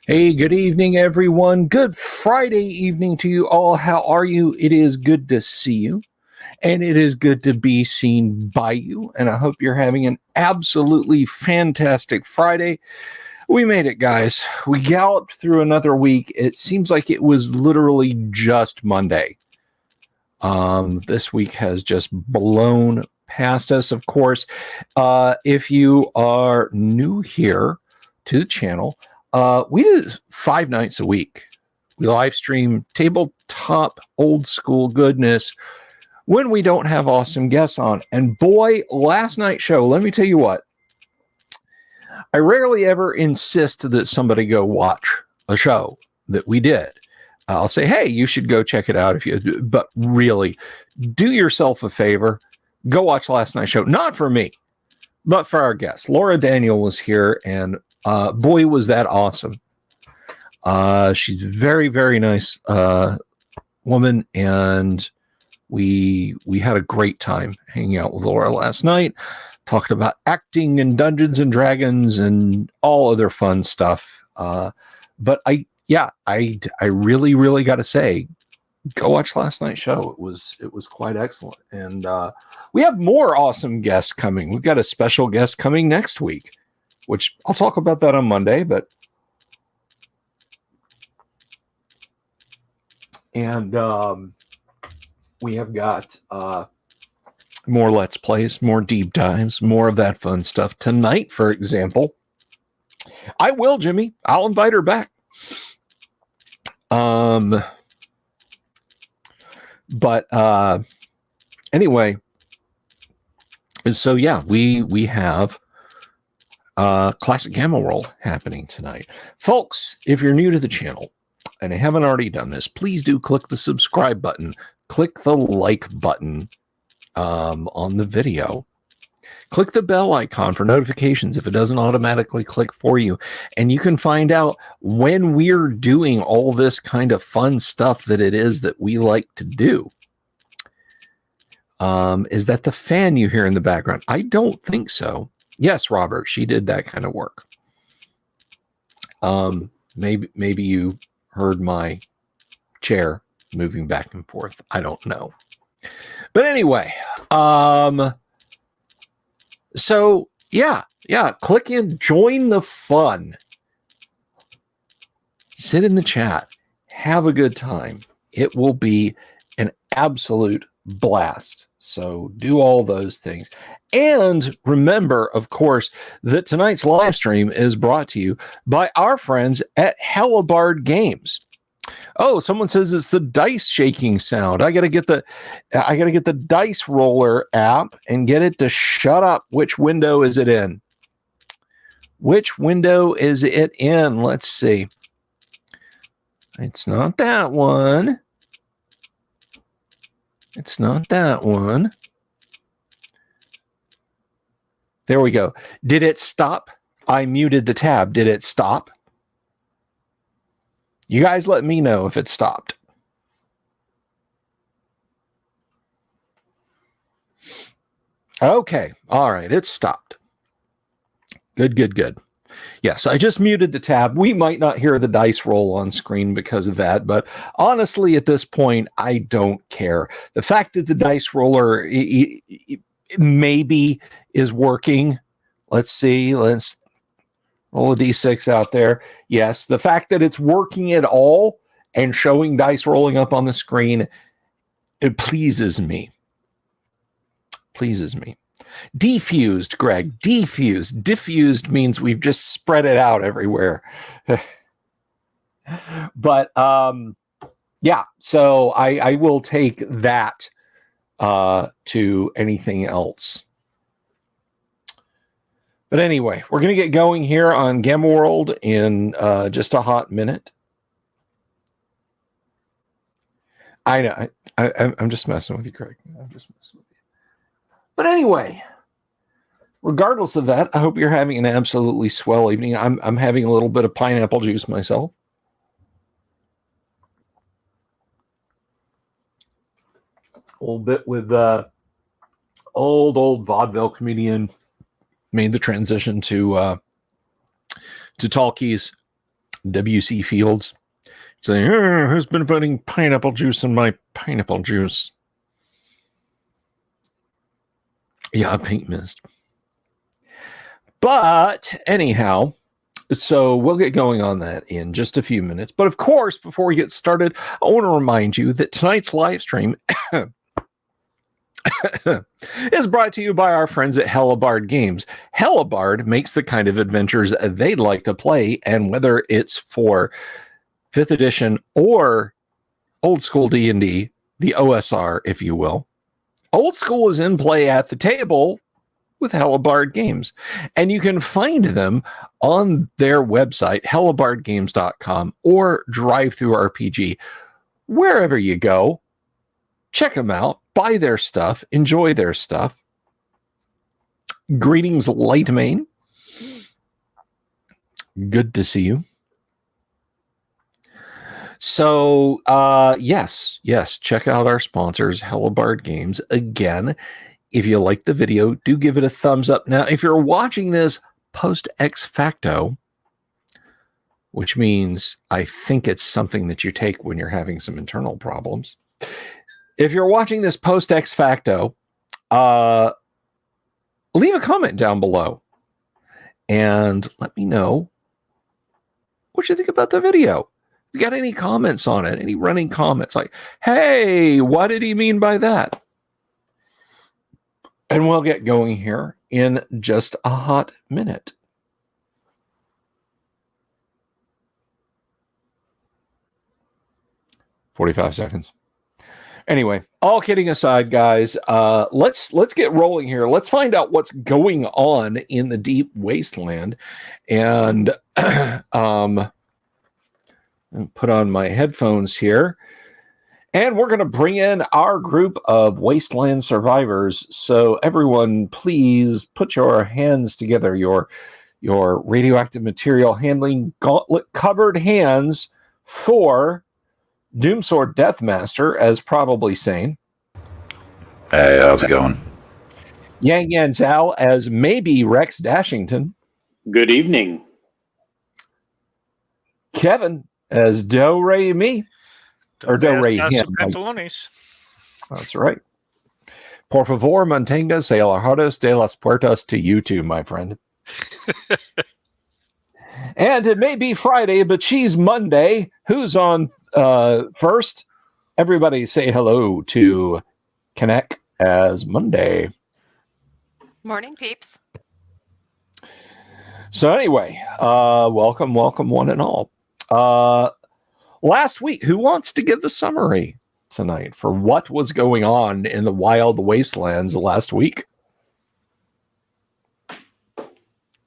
Hey, good evening, everyone. Good Friday evening to you all. How are you? It is good to see you, and it is good to be seen by you. And I hope you're having an absolutely fantastic Friday. We made it, guys. We galloped through another week. It seems like it was literally just Monday. This week has just blown past us, of course. If you are new here to the channel, we do 5 nights a week. We live stream tabletop old school goodness when we don't have awesome guests on. And boy, last night's show, let me tell you what, I rarely ever insist that somebody go watch a show that we did. I'll say, hey, you should go check it out if you do. But really, do yourself a favor. Go watch last night's show. Not for me, but for our guest. Laura Daniel was here, and boy, was that awesome. She's a very, very nice woman, and we had a great time hanging out with Laura last night. Talked about acting and Dungeons and Dragons and all other fun stuff. But I really, really got to say, go watch last night's show. It was quite excellent, and we have more awesome guests coming. We've got a special guest coming next week, which I'll talk about that on Monday. And we have got more Let's Plays, more deep dives, more of that fun stuff. Tonight, for example, I will, Jimmy. I'll invite her back. But anyway, so yeah, we have Classic Gamma World happening tonight. Folks, if you're new to the channel and I haven't already done this, please do click the subscribe button, click the like button on the video. Click the bell icon for notifications if it doesn't automatically click for you. And you can find out when we're doing all this kind of fun stuff that it is that we like to do. Is that the fan you hear in the background? I don't think so. Yes, Robert, she did that kind of work. Maybe you heard my chair moving back and forth. I don't know. But anyway, so yeah, click in, join the fun. Sit in the chat, have a good time. It will be an absolute blast. So do all those things. And remember, of course, that tonight's live stream is brought to you by our friends at Hellebarde Games. Oh, someone says it's the dice shaking sound. I gotta get the dice roller app and get it to shut up. Which window is it in? Which window is it in? Let's see. It's not that one. It's not that one. There we go. Did it stop? I muted the tab. Did it stop? You guys let me know if it stopped. Okay. All right. It stopped. Good. Yes, I just muted the tab. We might not hear the dice roll on screen because of that, but honestly, at this point, I don't care. The fact that the dice roller maybe is working. Let's see. Let's roll a d6 out there. Yes, the fact that it's working at all and showing dice rolling up on the screen, it pleases me. Pleases me. Defused, Greg. Defused. Diffused means we've just spread it out everywhere. But yeah, so I will take that to anything else. But anyway, we're going to get going here on Gamma World in just a hot minute. I know. I'm just messing with you, Craig. I'm just messing with you. But anyway, regardless of that, I hope you're having an absolutely swell evening. I'm having a little bit of pineapple juice myself. A little bit with old vaudeville comedian, made the transition to talkies. W.C. Fields saying, who's been putting pineapple juice in my pineapple juice? Yeah, paint mist. But anyhow, so we'll get going on that in just a few minutes. But of course, before we get started, I want to remind you that tonight's live stream is brought to you by our friends at Hellebarde Games. Hellebarde makes the kind of adventures they'd like to play, and whether it's for 5th edition or old school D&D, the OSR, if you will, old school is in play at the table with Hellebarde Games. And you can find them on their website, hellebardegames.com, or DriveThruRPG. Wherever you go, check them out, buy their stuff, enjoy their stuff. Greetings, Lightmane. Good to see you. So, yes, check out our sponsors, Hellebarde Games. Again, if you like the video, do give it a thumbs up. Now, if you're watching this post ex facto, which means I think it's something that you take when you're having some internal problems. If you're watching this post ex facto, leave a comment down below and let me know what you think about the video. If you got any comments on it, any running comments like, hey, what did he mean by that? And we'll get going here in just a hot minute. "45 seconds. Anyway, all kidding aside, guys, let's get rolling here. Let's find out what's going on in the deep wasteland. And put on my headphones here. And we're going to bring in our group of wasteland survivors. So everyone, please put your hands together, your radioactive material handling gauntlet covered hands for Doomsword Deathmaster, as probably sane. Hey, how's it going? Yang Yan Zhao as maybe Rex Dashington. Good evening. Kevin as Do Re Mi. Or Do Re him. That's right. Por favor, manténgase alejados de las puertas to you too, my friend. And it may be Friday, but she's Monday. Who's on first? Everybody say hello to Connect as Monday. Morning, peeps. So anyway, welcome one and all. Last week, who wants to give the summary tonight for what was going on in the wild wastelands last week?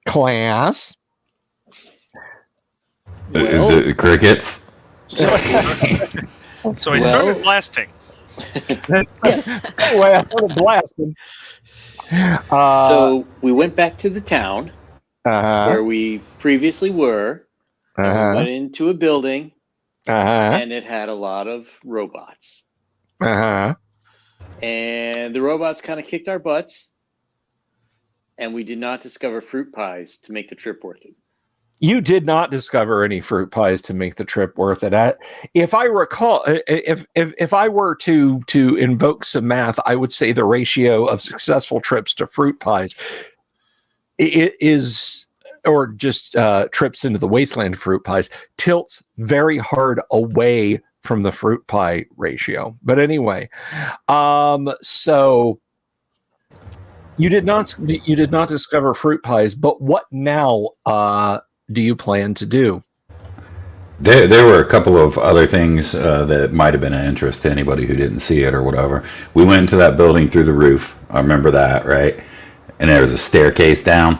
Class? Is it crickets? So I started blasting. Anyway, I started blasting. So we went back to the town where we previously were. We went into a building, and it had a lot of robots. And the robots kind of kicked our butts, and we did not discover fruit pies to make the trip worth it. You did not discover any fruit pies to make the trip worth it. If I recall, if I were to invoke some math, I would say the ratio of successful trips to fruit pies is, or just trips into the wasteland fruit pies, tilts very hard away from the fruit pie ratio. But anyway, so you did not discover fruit pies. But what now? Do you plan to do? There were a couple of other things that might have been of interest to anybody who didn't see it or whatever. We went into that building through the roof. I remember that, right? And there was a staircase down,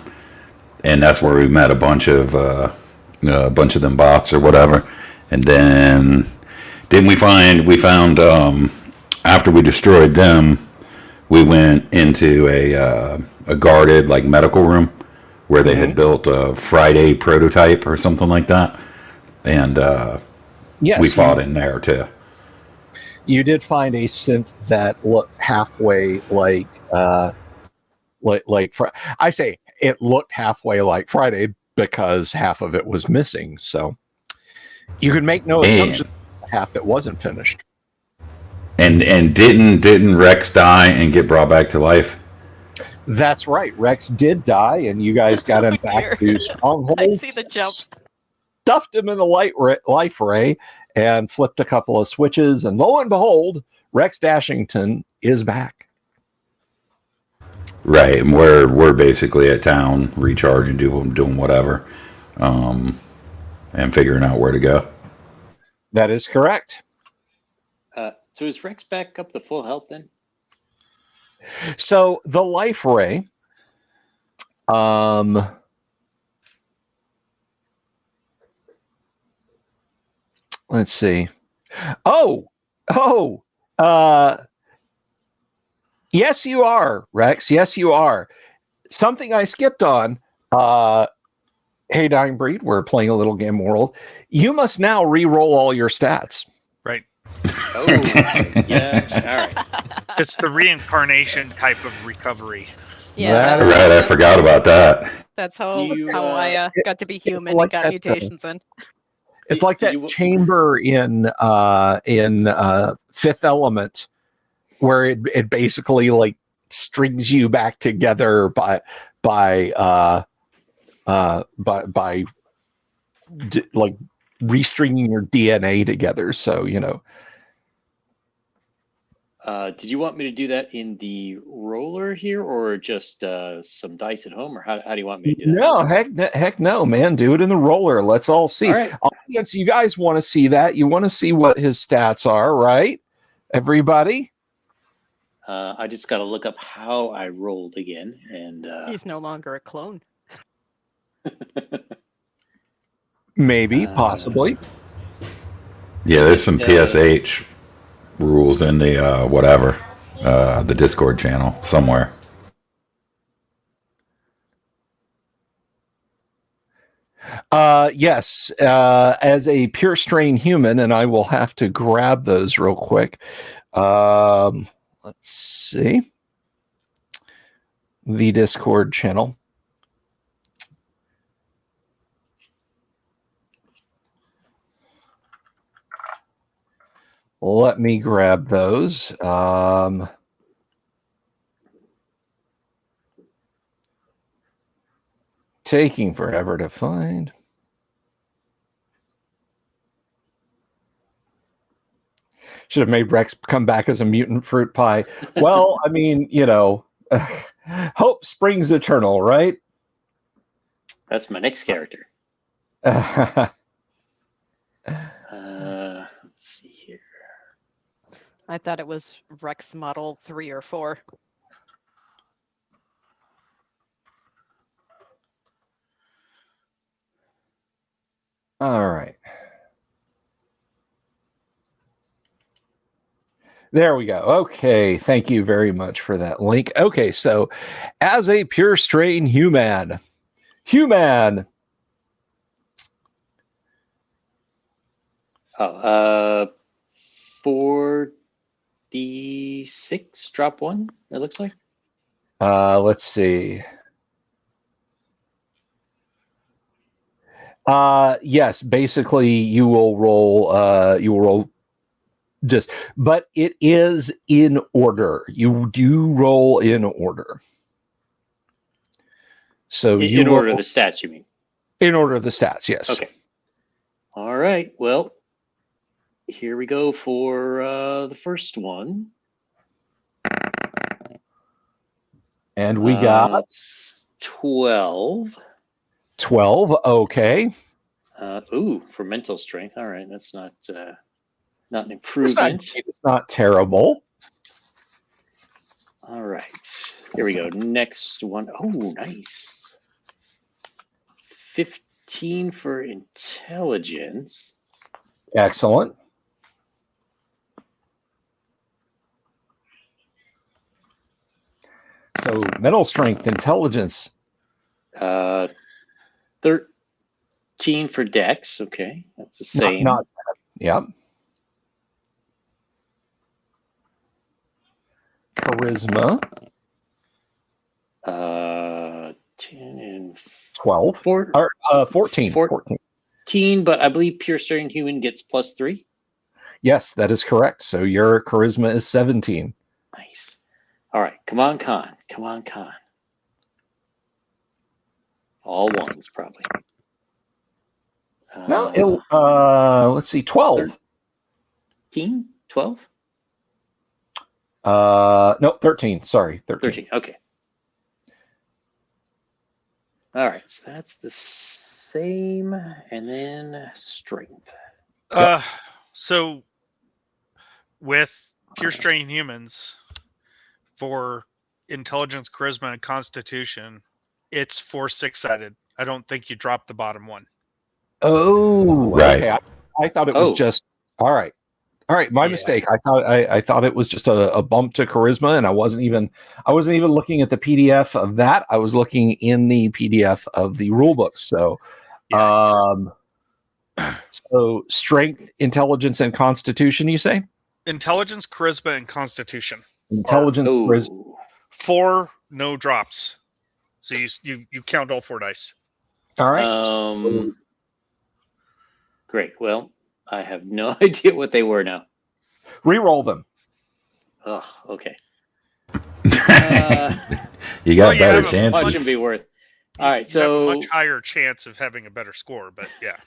and that's where we met a bunch of them bots or whatever. And then we found after we destroyed them, we went into a guarded like medical room where they had built a Friday prototype or something like that. And yes, we fought in there too. You did find a synth that looked halfway like I say it looked halfway like Friday because half of it was missing. So You can make no assumption half that wasn't finished. And didn't Rex die and get brought back to life? That's right. Rex did die, and you guys got him back to Stronghold. I see the jump. Stuffed him in the life ray and flipped a couple of switches, and lo and behold, Rex Dashington is back. Right, and we're basically at town, recharging, doing whatever, and figuring out where to go. That is correct. So is Rex back up to full health then? So the life ray, let's see. Yes, you are, Rex. Yes, you are. Something I skipped on. Hey, Dying Breed, we're playing a little game world. You must now re-roll all your stats. Right. Oh, yeah. All right. It's the reincarnation type of recovery. Yeah, Right, I forgot about that. that's how I got to be human like and got mutations in. It's like that chamber in Fifth Element, where it basically like strings you back together by like restringing your DNA together. So did you want me to do that in the roller here, or just some dice at home, or how do you want me to do that? No, heck no, man. Do it in the roller. Let's all see. All right. Audience, you guys want to see that? You want to see what his stats are, right? Everybody? I just got to look up how I rolled again, and He's no longer a clone. Maybe, possibly. Yeah, there's some PSH rules in the the Discord channel somewhere. Yes, as a pure strain human, and I will have to grab those real quick. Let's see. The Discord channel. Let me grab those. Taking forever to find. Should have made Rex come back as a mutant fruit pie. Well, I mean, hope springs eternal, right? that's my next character. Let's see here. I thought it was Rex Model 3 or 4. All right. There we go. Okay. Thank you very much for that link. Okay. So as a pure strain human. 4d6, drop 1, it looks like. Let's see. Yes, basically you will roll but it is in order. You do roll in order. So In order of the stats, you mean? In order of the stats, yes. Okay. All right. Well, here we go for the first one. And we got 12. 12. Okay. For mental strength. All right, that's not an improvement. It's not terrible. All right, here we go. Next one. Oh, nice. 15 for intelligence. Excellent. So mental strength, intelligence. 13 for dex. Okay, that's the same. Not bad. Yeah. Charisma. 10 and 12. 14. 14. 13, but I believe pure strength human gets +3. Yes, that is correct. So your charisma is 17. Nice. All right, come on, Con. Come on, Con. All ones, probably. No, let's see, 12. 13? 12? No, 13. Sorry, 13. 13, okay. All right, so that's the same, and then strength. So with pure strain humans for intelligence, charisma, and constitution, it's 4 6-sided. I don't think you drop the bottom one. Oh, Right. okay. I thought it was just all right. All right, my mistake. I thought it was just a bump to charisma, and I wasn't even looking at the PDF of that. I was looking in the PDF of the rule book. So, so strength, intelligence, and constitution. You say Intelligence, charisma, and constitution. intelligence, charisma. 4 no drops. So you count all 4 dice. All right. Great. Well, I have no idea what they were now. Reroll them. Oh, okay. You got better What chances. can be worth? All right, You have so a much higher chance of having a better score, but yeah.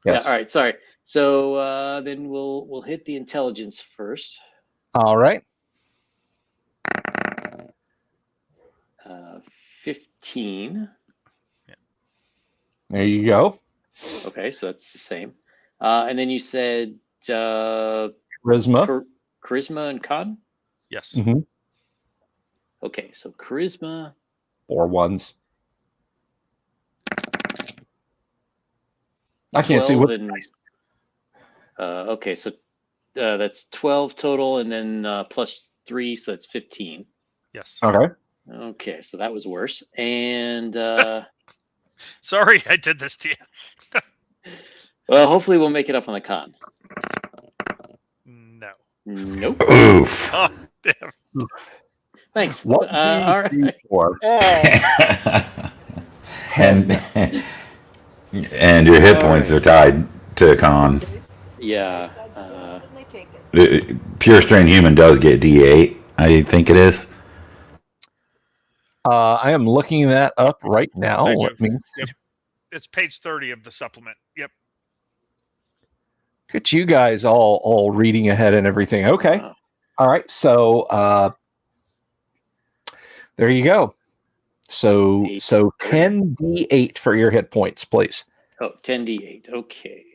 Yes. Yeah, all right, sorry. So then we'll hit the intelligence first. All right. 15. There you go. Okay, so that's the same. And then you said Charisma. Charisma and con? Yes. Mm-hmm. Okay, so charisma. 4 1s. I can't see what. Okay, so that's 12 total, and then +3, so that's 15. Yes. Okay. Okay, so that was worse. And sorry, I did this to you. well, hopefully we'll make it up on the con. No. Nope. Oof. Oh, damn. Thanks. What? All right. And your hit points are tied to con. Yeah. Pure strain human does get D8. I think it is. I am looking that up right now. Thank you. Let me Yep. It's page 30 of the supplement. Yep. get you guys all reading ahead and everything. Okay. Wow. All right. So there you go. So 10d8 for your hit points, please. Oh, 10d8. Okay.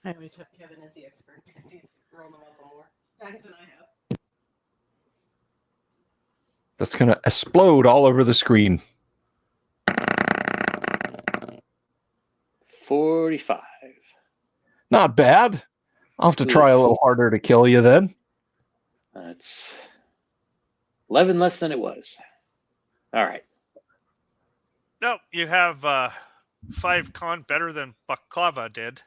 I always have Kevin as the expert because he's rolling them up more times than I have. That's going to explode all over the screen. 45. Not bad. I'll have to try a little harder to kill you then. That's 11 less than it was. All right. No, you have 5 con better than Baklava did.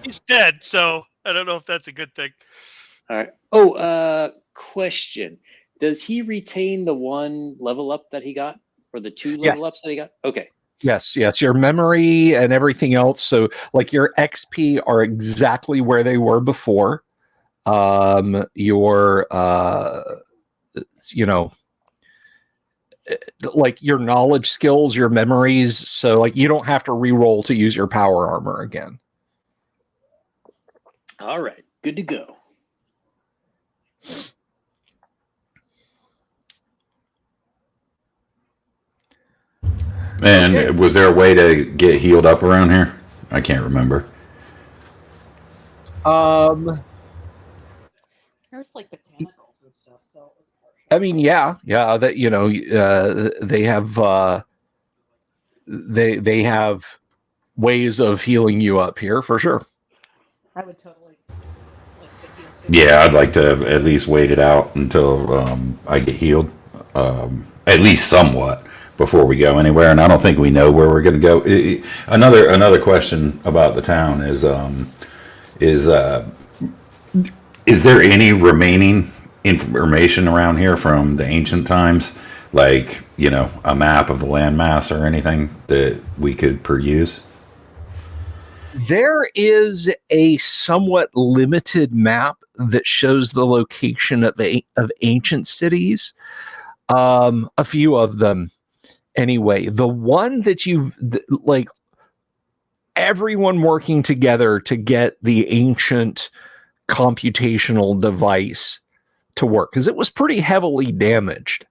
He's dead, so I don't know if that's a good thing. All right. Oh, question. Does he retain the 1 level up that he got? Or the 2 level ups that he got? Okay. Yes. Your memory and everything else. So, like, your XP are exactly where they were before. Your, like your knowledge skills, your memories. So, like, you don't have to re-roll to use your power armor again. All right. Good to go. And was there a way to get healed up around here? I can't remember. There's like botanicals and stuff, so it was I mean, yeah, that they have they have ways of healing you up here for sure. I would totally. Yeah, I'd like to at least wait it out until I get healed, at least somewhat, before we go anywhere. And I don't think we know where we're going to go. Another question about the town is there any remaining information around here from the ancient times? like, a map of the landmass or anything that we could peruse? There is a somewhat limited map that shows the location of ancient cities. A few of them, anyway. The one that like everyone working together to get the ancient computational device to work, because it was pretty heavily damaged.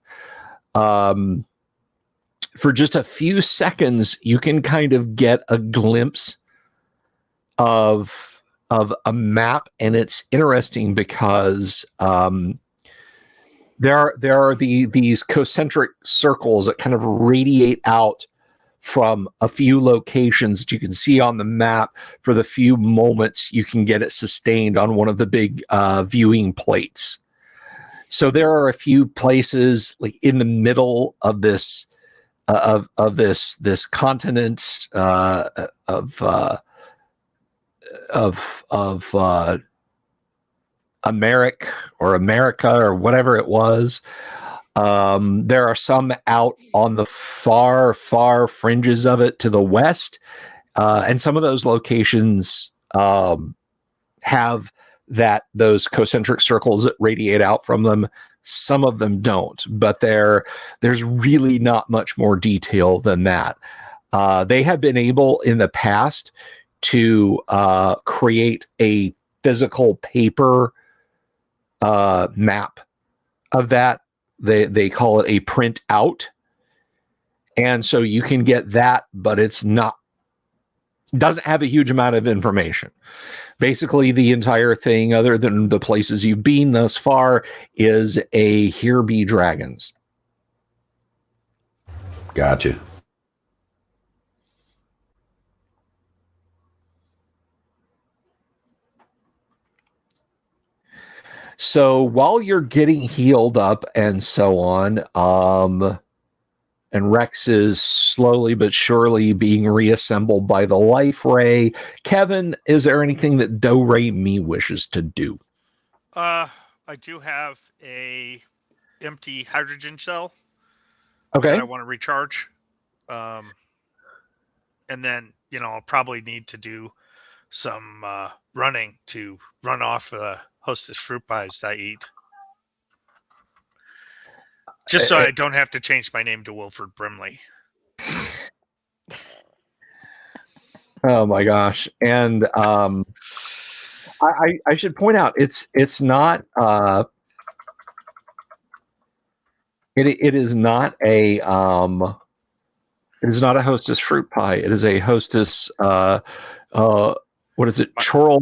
For just a few seconds, you can kind of get a glimpse of a map, and it's interesting because there are these concentric circles that kind of radiate out from a few locations that you can see on the map for the few moments you can get it sustained on one of the big viewing plates. So there are a few places like in the middle of this this continent of America or whatever it was. There are some out on the far fringes of it to the west, and some of those locations have those concentric circles that radiate out from them. Some of them don't, but there's really not much more detail than that. They have been able in the past to create a physical paper map of that. They call it a print out, and so you can get that, but doesn't have a huge amount of information. Basically, the entire thing, other than the places you've been thus far, is a here be dragons. Gotcha. So while you're getting healed up and so on, and Rex is slowly but surely being reassembled by the life ray, Kevin, is there anything that Do Re Mi wishes to do? I do have a empty hydrogen cell. Okay. That I want to recharge. And then, I'll probably need to do some running to run off the Hostess fruit pies that I eat. Just so I don't have to change my name to Wilford Brimley. Oh my gosh. And I should point out it's not it is not a Hostess fruit pie. It is a Hostess what is it? Churl.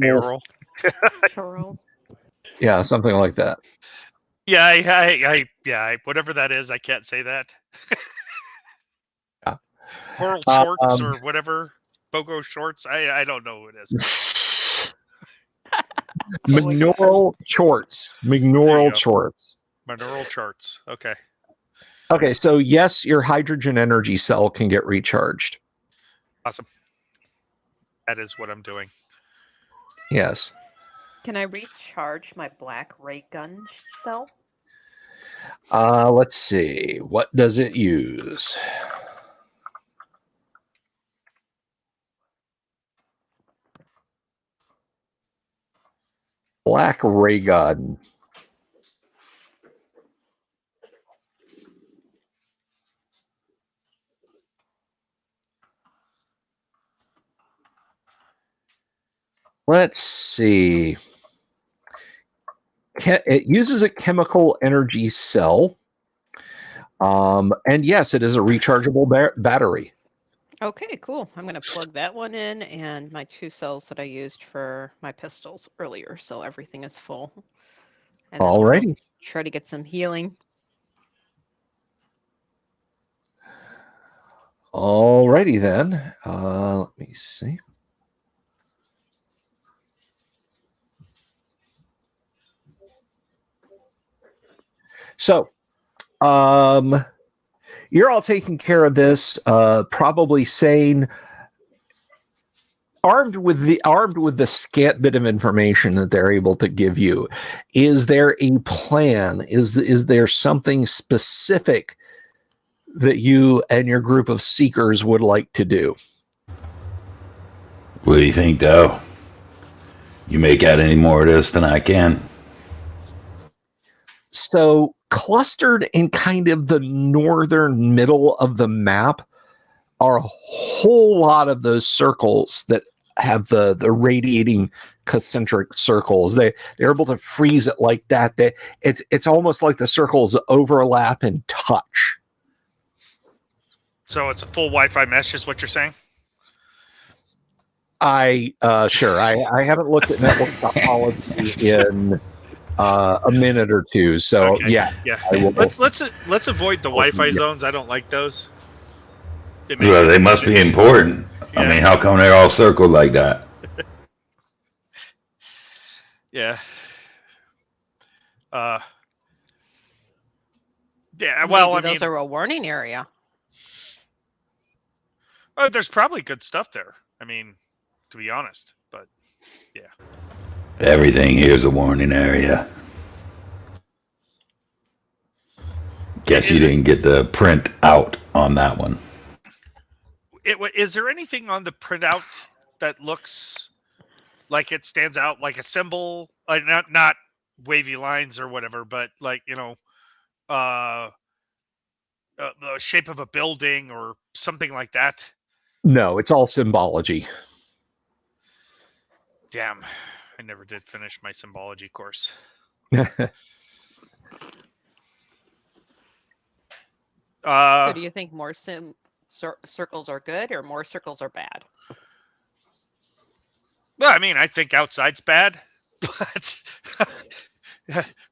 Churl. Yeah, something like that. Yeah, I whatever that is, I can't say that. Yeah. Coral shorts or whatever. Bogo shorts. I don't know who it is. Maneural charts. Maneural charts. Maneural charts. Okay. Okay, so yes, your hydrogen energy cell can get recharged. Awesome. That is what I'm doing. Yes. Can I recharge my black ray gun cell? Let's see. What does it use? Black ray gun. Let's see. It uses a chemical energy cell. And yes, it is a rechargeable battery. Okay, cool. I'm going to plug that one in and my 2 cells that I used for my pistols earlier. So everything is full. And alrighty. Try to get some healing. Alrighty then. Let me see. So, you're all taking care of this, probably sane, armed with the scant bit of information that they're able to give you. Is there a plan? Is there something specific that you and your group of seekers would like to do? What do you think, though? You make out any more of this than I can? So, clustered in kind of the northern middle of the map are a whole lot of those circles that have the radiating concentric circles. They're able to freeze it like that. It's almost like the circles overlap and touch. So it's a full Wi-Fi mesh, is what you're saying? Sure. I haven't looked at network topology in a minute or two. So Okay. yeah. Let's avoid the Wi-Fi zones. I don't like those. Well, they must be important. Yeah. I mean, how come they're all circled like that? Yeah. Yeah. Well, maybe those are a warning area. There's probably good stuff there. I mean, to be honest, but yeah. Everything here's a warning area. Guess you didn't get the print out on that one. Is there anything on the printout that looks like it stands out, like a symbol, not wavy lines or whatever, but like, the shape of a building or something like that? No, it's all symbology. Damn, I never did finish my symbology course. So do you think more circles are good or more circles are bad? Well, I mean, I think outside's bad, but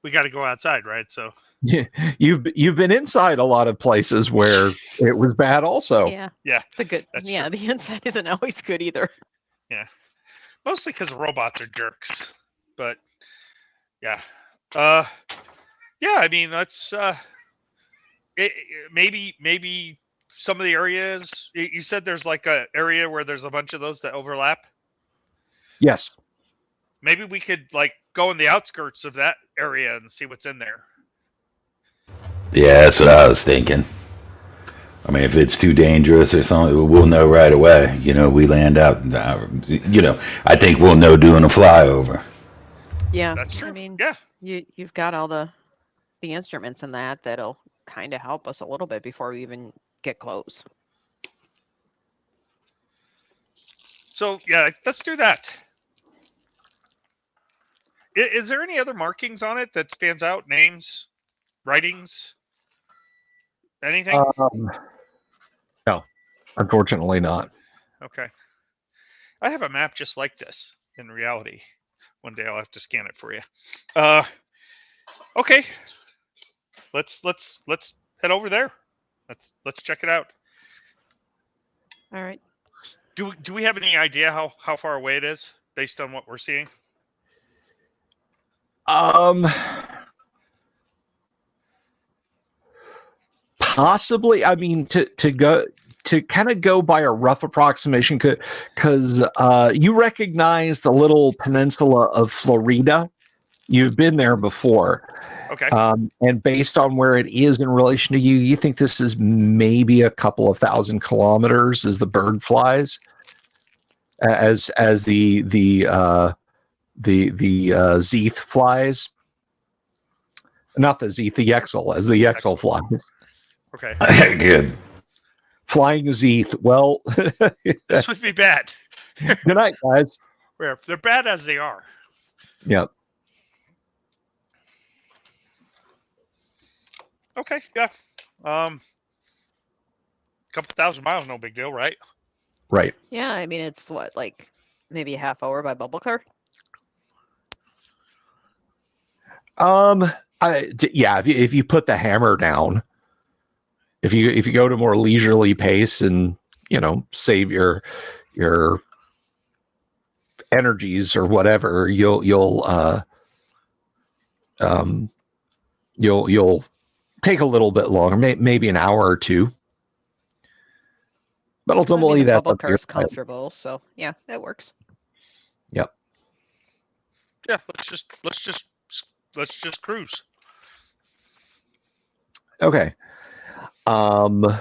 we got to go outside, right? So yeah, you've been inside a lot of places where it was bad also. Yeah. True. The inside isn't always good either. Yeah. Mostly because robots are jerks. But yeah. Yeah, I mean, that's maybe some of the areas you said there's like a area where there's a bunch of those that overlap. Yes. Maybe we could like go in the outskirts of that area and see what's in there. Yeah, that's what I was thinking. I mean, if it's too dangerous or something, we'll know right away. We land out. I think we'll know doing a flyover. Yeah, that's true. I mean, yeah, you've got all the instruments in that'll kind of help us a little bit before we even get close. So yeah, let's do that. Is there any other markings on it that stands out? Names, writings, anything? No, unfortunately not. Okay. I have a map just like this in reality. One day I'll have to scan it for you. Okay. Let's head over there. Let's check it out. All right. Do we have any idea how far away it is based on what we're seeing? Possibly. I mean, to kind of go by a rough approximation, because you recognize the little peninsula of Florida. You've been there before. Okay. And based on where it is in relation to you, you think this is maybe a couple of 1,000 kilometers as the bird flies, as the Zeeth flies. Not the Zeeth, the Yexel, as the Yexel flies. Okay. Good. Flying Zeeth. Well, this would be bad. Good night, guys. They're bad as they are. Yep. Okay. Yeah. Couple thousand miles, no big deal, right? Right. Yeah, I mean, it's what, like maybe a half hour by bubble car? If you put the hammer down, if you go to more leisurely pace and save your energies or whatever, you'll take a little bit longer, maybe an hour or two. But ultimately, the that's bubble car's comfortable, so yeah, that works. Yep. Yeah, let's just cruise. Okay. Well,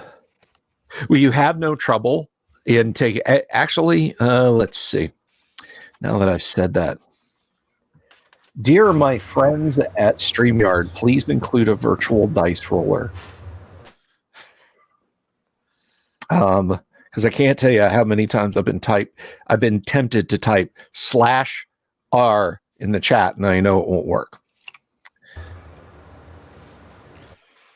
you have no trouble in taking. Actually, let's see. Now that I've said that, dear my friends at StreamYard, please include a virtual dice roller. Because I can't tell you how many times I've been tempted to type /R in the chat, and I know it won't work.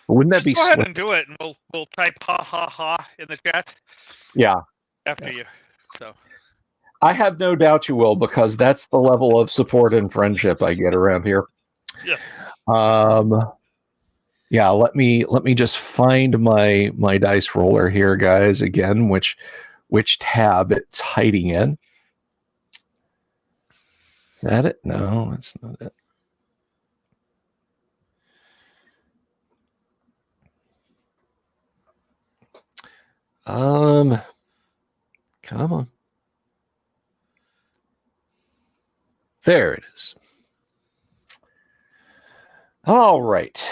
Wouldn't that Just be go ahead and do it, and we'll type ha ha ha in the chat. Yeah. After you. So I have no doubt you will, because that's the level of support and friendship I get around here. yes. Yeah, let me just find my dice roller here, guys, again, which tab it's hiding in. Is that it? No, that's not it. Come on. There it is. All right.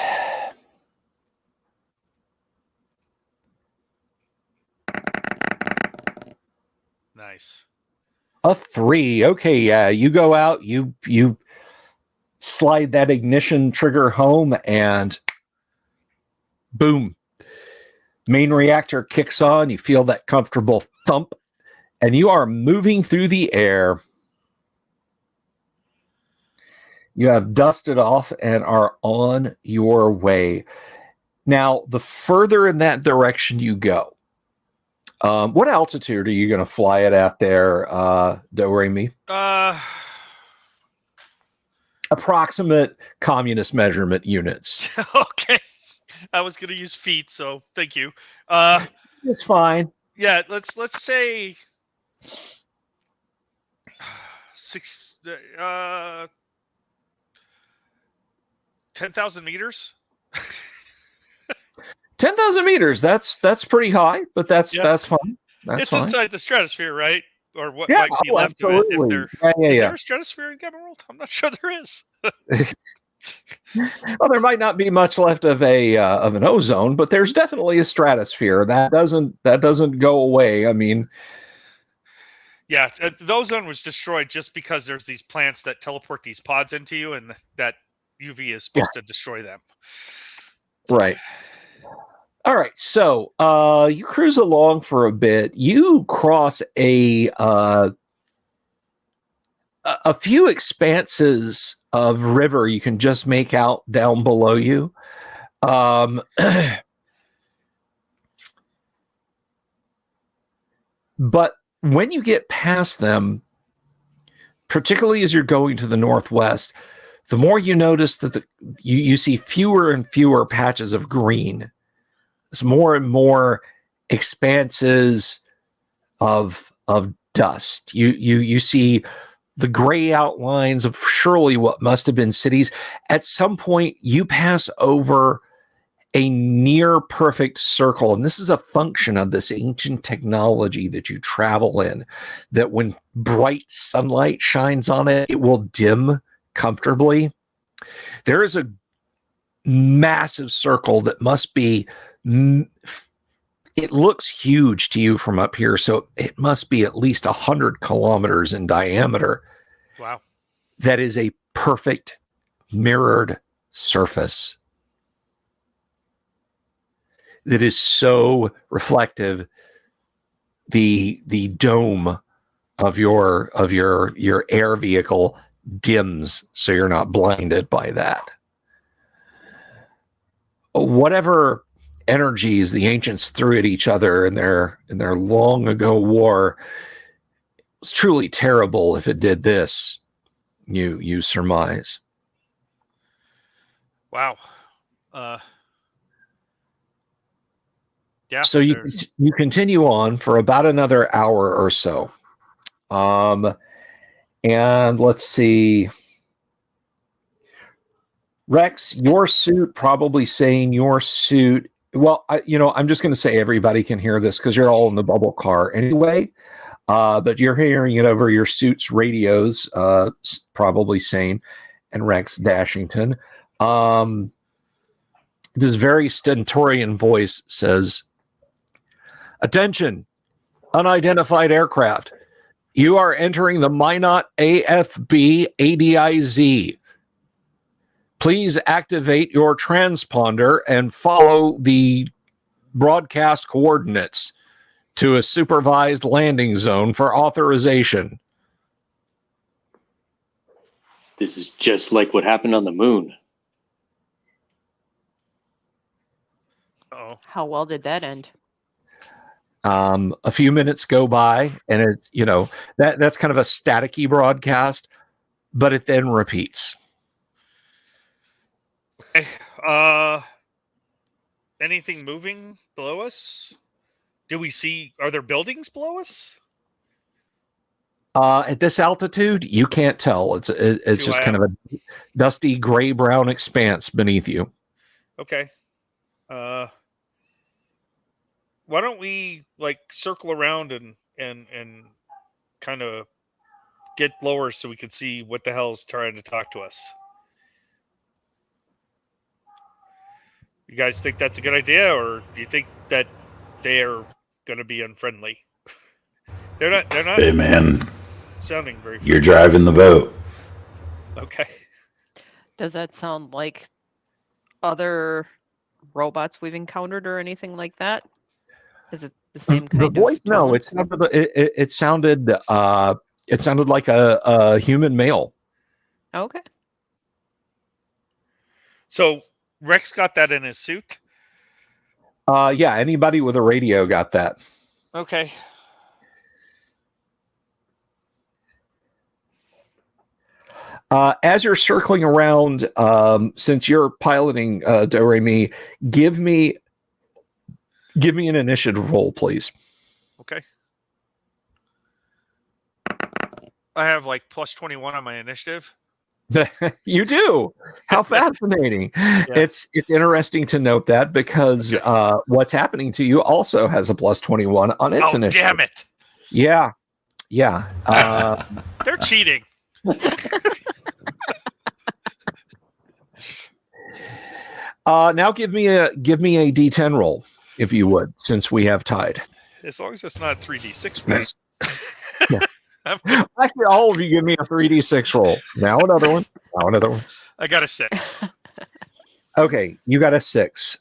Nice. A 3. Okay, yeah. You go out, you slide that ignition trigger home, and boom. Main reactor kicks on. You feel that comfortable thump, and you are moving through the air. You have dusted off and are on your way. Now, the further in that direction you go, what altitude are you going to fly it at there, Do-Re-Mi? Approximate communist measurement units. Okay. I was going to use feet, so thank you. It's fine. Yeah, let's say 10,000 meters. 10,000 meters. That's pretty high, but that's fine. That's it's fine. inside the stratosphere, right? Or what Yeah, might be left absolutely. of it. Is there a stratosphere in Gamma World? I'm not sure there is. Well, there might not be much left of an ozone, but there's definitely a stratosphere. That doesn't go away. I mean, yeah, the ozone was destroyed just because there's these plants that teleport these pods into you, and that UV is supposed to destroy them. Right. All right. So you cruise along for a bit. You cross a few expanses of river you can just make out down below you. But when you get past them, particularly as you're going to the northwest, the more you notice that you see fewer and fewer patches of green. There's more and more expanses of dust. You see the gray outlines of surely what must have been cities. At some point, you pass over a near perfect circle, and this is a function of this ancient technology that you travel in, that when bright sunlight shines on it, it will dim comfortably. There is a massive circle that must be, it looks huge to you from up here, so it must be at least 100 kilometers in diameter. Wow. That is a perfect mirrored surface that is so reflective. The dome of your air vehicle dims so you're not blinded by that. Whatever energies the ancients threw at each other in their long ago war was truly terrible if it did this, you surmise. Wow. Yeah. So you continue on for about another hour or so. And let's see. Rex, your suit, probably saying your suit. Well, I'm just going to say everybody can hear this because you're all in the bubble car anyway. But you're hearing it over your suit's radios, probably saying, and Rex Dashington. this very stentorian voice says, "Attention, unidentified aircraft. You are entering the Minot AFB ADIZ. Please activate your transponder and follow the broadcast coordinates to a supervised landing zone for authorization." This is just like what happened on the moon. Oh, How well did that end? A few minutes go by, and it's that's kind of a staticky broadcast, but it then repeats. okay. Anything moving below us? Do we see? Are there buildings below us? At this altitude, you can't tell. It's just kind of a dusty gray brown expanse beneath you. Okay. Why don't we circle around and kind of get lower so we can see what the hell's trying to talk to us? You guys think that's a good idea, or do you think that they're going to be unfriendly? They're not. Hey, man, sounding very friendly. You're driving the boat. Okay. Does that sound like other robots we've encountered or anything like that? Is it the same kind The voice? of tone? No, it sounded like a human male. Okay. So Rex got that in his suit? Yeah, anybody with a radio got that. Okay. As you're circling around, since you're piloting Do-Re-Mi, give me an initiative roll, please. Okay. I have plus 21 on my initiative. You do. How fascinating. Yeah. It's interesting to note that because what's happening to you also has a plus 21 on its initiative. Damn it. Yeah. They're cheating. Now give me a D10 roll, if you would, since we have tied. As long as it's not 3d6 rolls. Actually, all of you give me a 3d6 roll. Now another one. I got a 6. Okay, you got a 6.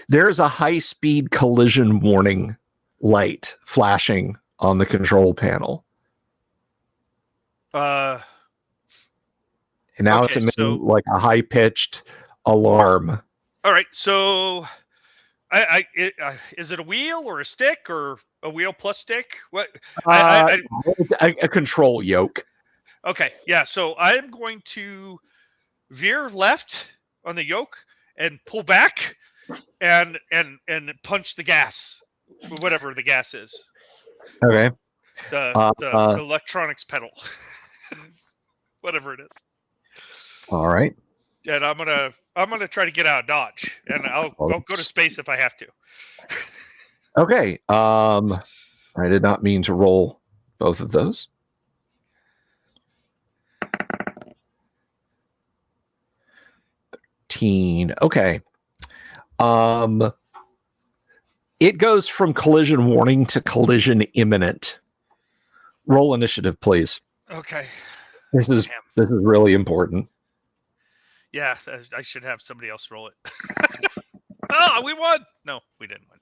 There's a high-speed collision warning light flashing on the control panel. And now it's emitting like a high-pitched alarm. All right, so is it a wheel or a stick or a wheel plus stick? What? A control yoke. Okay, yeah. So I'm going to veer left on the yoke and pull back, and punch the gas, whatever the gas is. Okay. The electronics pedal, whatever it is. All right. And I'm gonna try to get out of Dodge, and I'll go to space if I have to. Okay. I did not mean to roll both of those. Okay. It goes from collision warning to collision imminent. Roll initiative, please. Okay. This is really important. Yeah, I should have somebody else roll it. Oh, we won! No, we didn't win.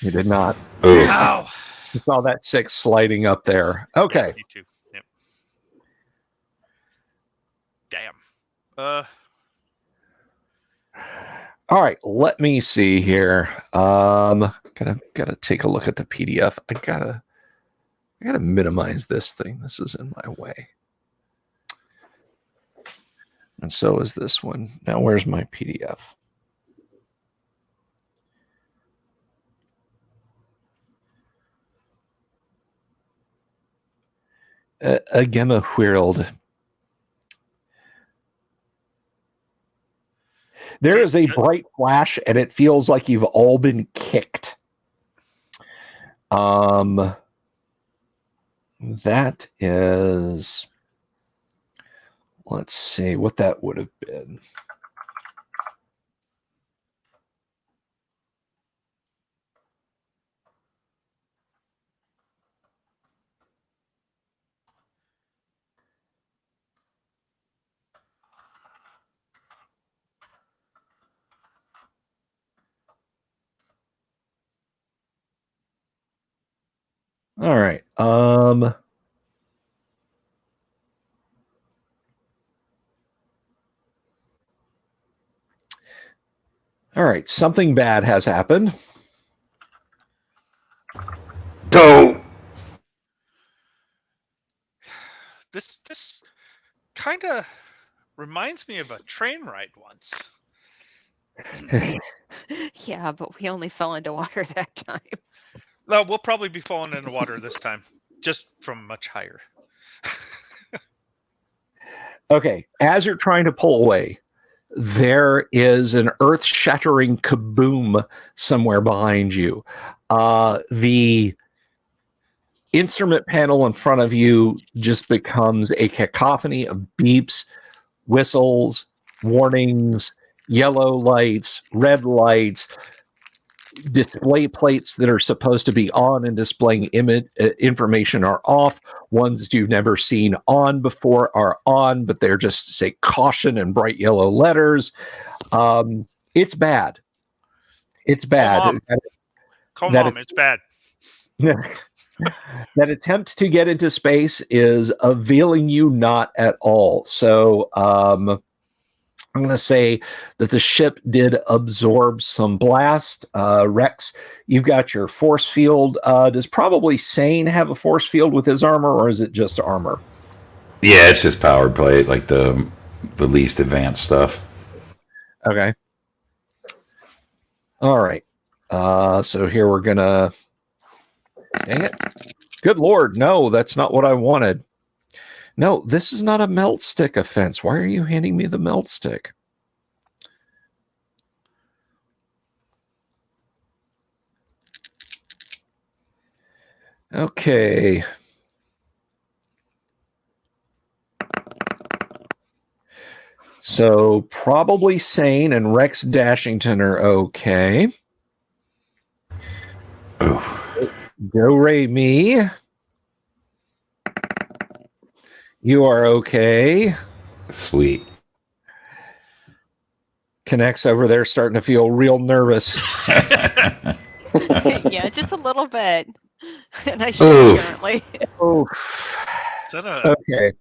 You did not. Ooh. Wow. You saw that 6 sliding up there. Okay. Yeah, me too. Yep. Damn. All right, let me see here. Gotta take a look at the PDF. I gotta minimize this thing. This is in my way. And so is this one. Now, where's my PDF? Again, a whirled. There is a bright flash, and it feels like you've all been kicked. That is, let's see what that would have been. All right. All right. Something bad has happened. Go. This kind of reminds me of a train ride once. Yeah, but we only fell into water that time. Well, we'll probably be falling into water this time, just from much higher. Okay. As you're trying to pull away, there is an earth-shattering kaboom somewhere behind you. The instrument panel in front of you just becomes a cacophony of beeps, whistles, warnings, yellow lights, red lights, display plates that are supposed to be on and displaying information are off. Ones you've never seen on before are on, but they're just say caution in bright yellow letters. It's bad. It's bad. Call Mom. It's bad. That attempt to get into space is availing you not at all. So I'm going to say that the ship did absorb some blast. Rex, you've got your force field. Does probably Sane have a force field with his armor, or is it just armor? Yeah, it's just powered plate, like the least advanced stuff. Okay. All right. So here we're going to... Dang it. Good Lord, no, that's not what I wanted. No, this is not a melt stick offense. Why are you handing me the melt stick? Okay. So probably Sane and Rex Dashington are okay. Do Re Mi. You are okay. Sweet. Connects over there starting to feel real nervous. Yeah, just a little bit. And I should apparently. Okay.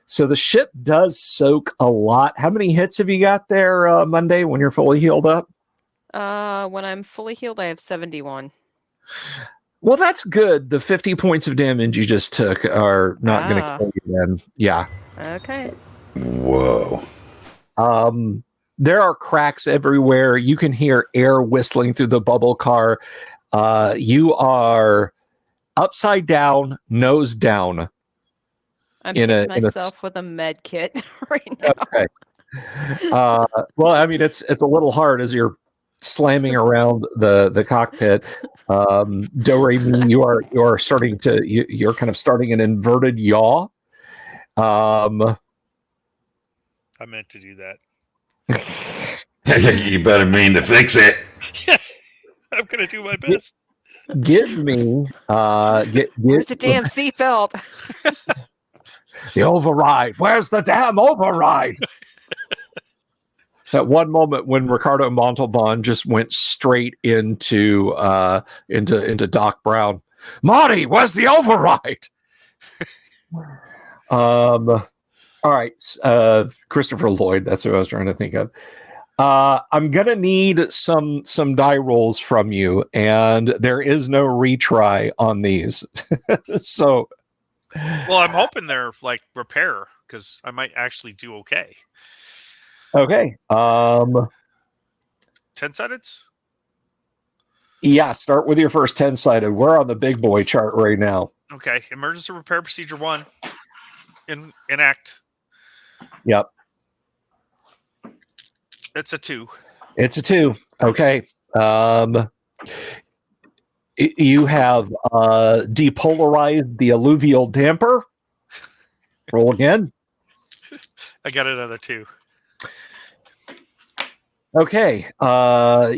So the ship does soak a lot. How many hits have you got there, Monday, when you're fully healed up? When I'm fully healed, I have 71. Well, that's good. The 50 points of damage you just took are not going to kill you then. Yeah. Okay. Whoa. There are cracks everywhere. You can hear air whistling through the bubble car. You are upside down, nose down. I'm hitting myself with a med kit right now. Okay. Well, I mean, it's a little hard as you're slamming around the cockpit. Do Re Mi, you are starting to you're kind of starting an inverted yaw. I meant to do that. You better mean to fix it. I'm gonna do my best. Give me where's the damn seatbelt? The override. Where's the damn override? That one moment when Ricardo Montalban just went straight into Doc Brown. Marty, where's the override? All right, Christopher Lloyd. That's what I was trying to think of. I'm gonna need some die rolls from you, and there is no retry on these. So, well, I'm hoping they're like repair because I might actually do okay. Okay. 10-sided? Yeah, start with your first 10-sided. We're on the big boy chart right now. Okay. Emergency repair procedure 1. Enact. Yep. It's a 2. It's a 2. Okay. You have depolarized the alluvial damper. Roll again. I got another 2. Okay.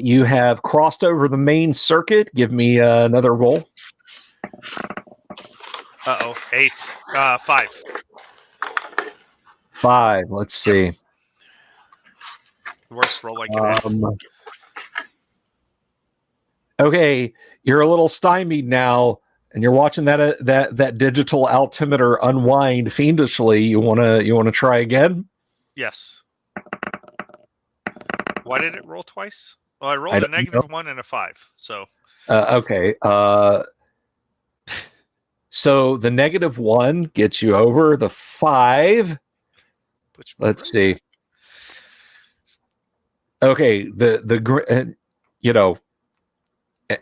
You have crossed over the main circuit. Give me another roll. 8. 5. 5. Let's see. The worst roll I can have. Okay. You're a little stymied now. and you're watching that digital altimeter unwind fiendishly. You wanna try again? Yes. Why did it roll twice? Well, I rolled a -1 and a 5. So okay. So the -1 gets you over the 5. Let's see. Okay,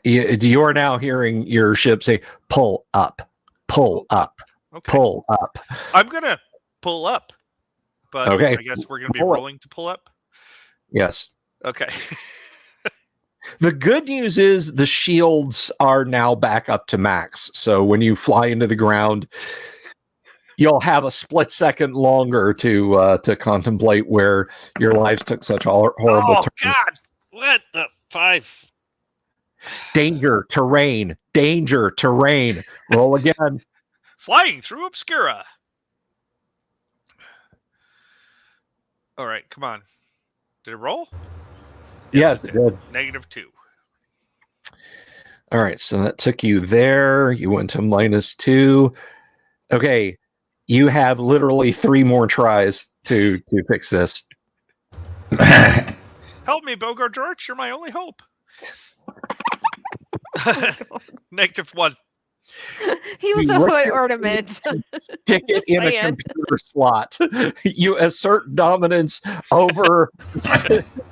you are now hearing your ship say, "Pull up, pull up, okay. pull up." I'm gonna pull up, but okay. I guess we're gonna be rolling to pull up. Yes. Okay. The good news is the shields are now back up to max. So when you fly into the ground, you'll have a split second longer to contemplate where your lives took such a horrible turn. God! What the 5? Danger, terrain. Roll again. Flying through obscura. All right, come on. Did it roll? Yes, it did. -2. All right, so that took you there. You went to -2. Okay, you have literally 3 more tries to fix this. Help me, Bogart George. You're my only hope. -1. He was a white ornament. Stick it in a computer slot. You assert dominance over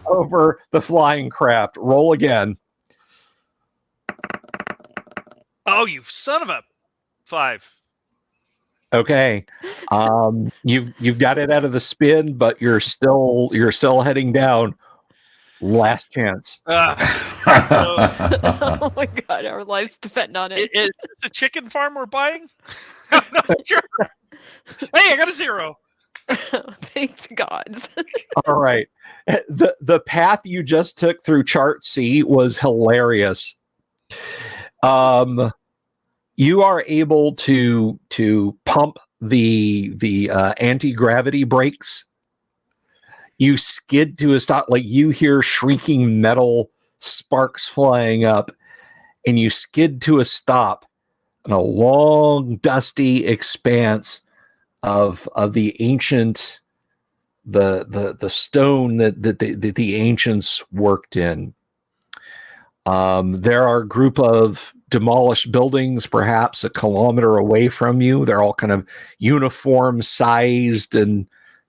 over the flying craft. Roll again. Oh, you son of a 5. Okay. You've got it out of the spin, but you're still heading down. Last chance. Oh my God, our lives depend on it. Is this a chicken farm we're buying? I'm not sure. Hey, I got a 0. Thank the gods. All right. The path you just took through chart C was hilarious. You are able to pump the anti-gravity brakes. You skid to a stop, like you hear shrieking metal sparks flying up, and you skid to a stop in a long, dusty expanse of the ancient the stone that the ancients worked in. There are a group of demolished buildings, perhaps a kilometer away from you. They're all kind of uniform sized and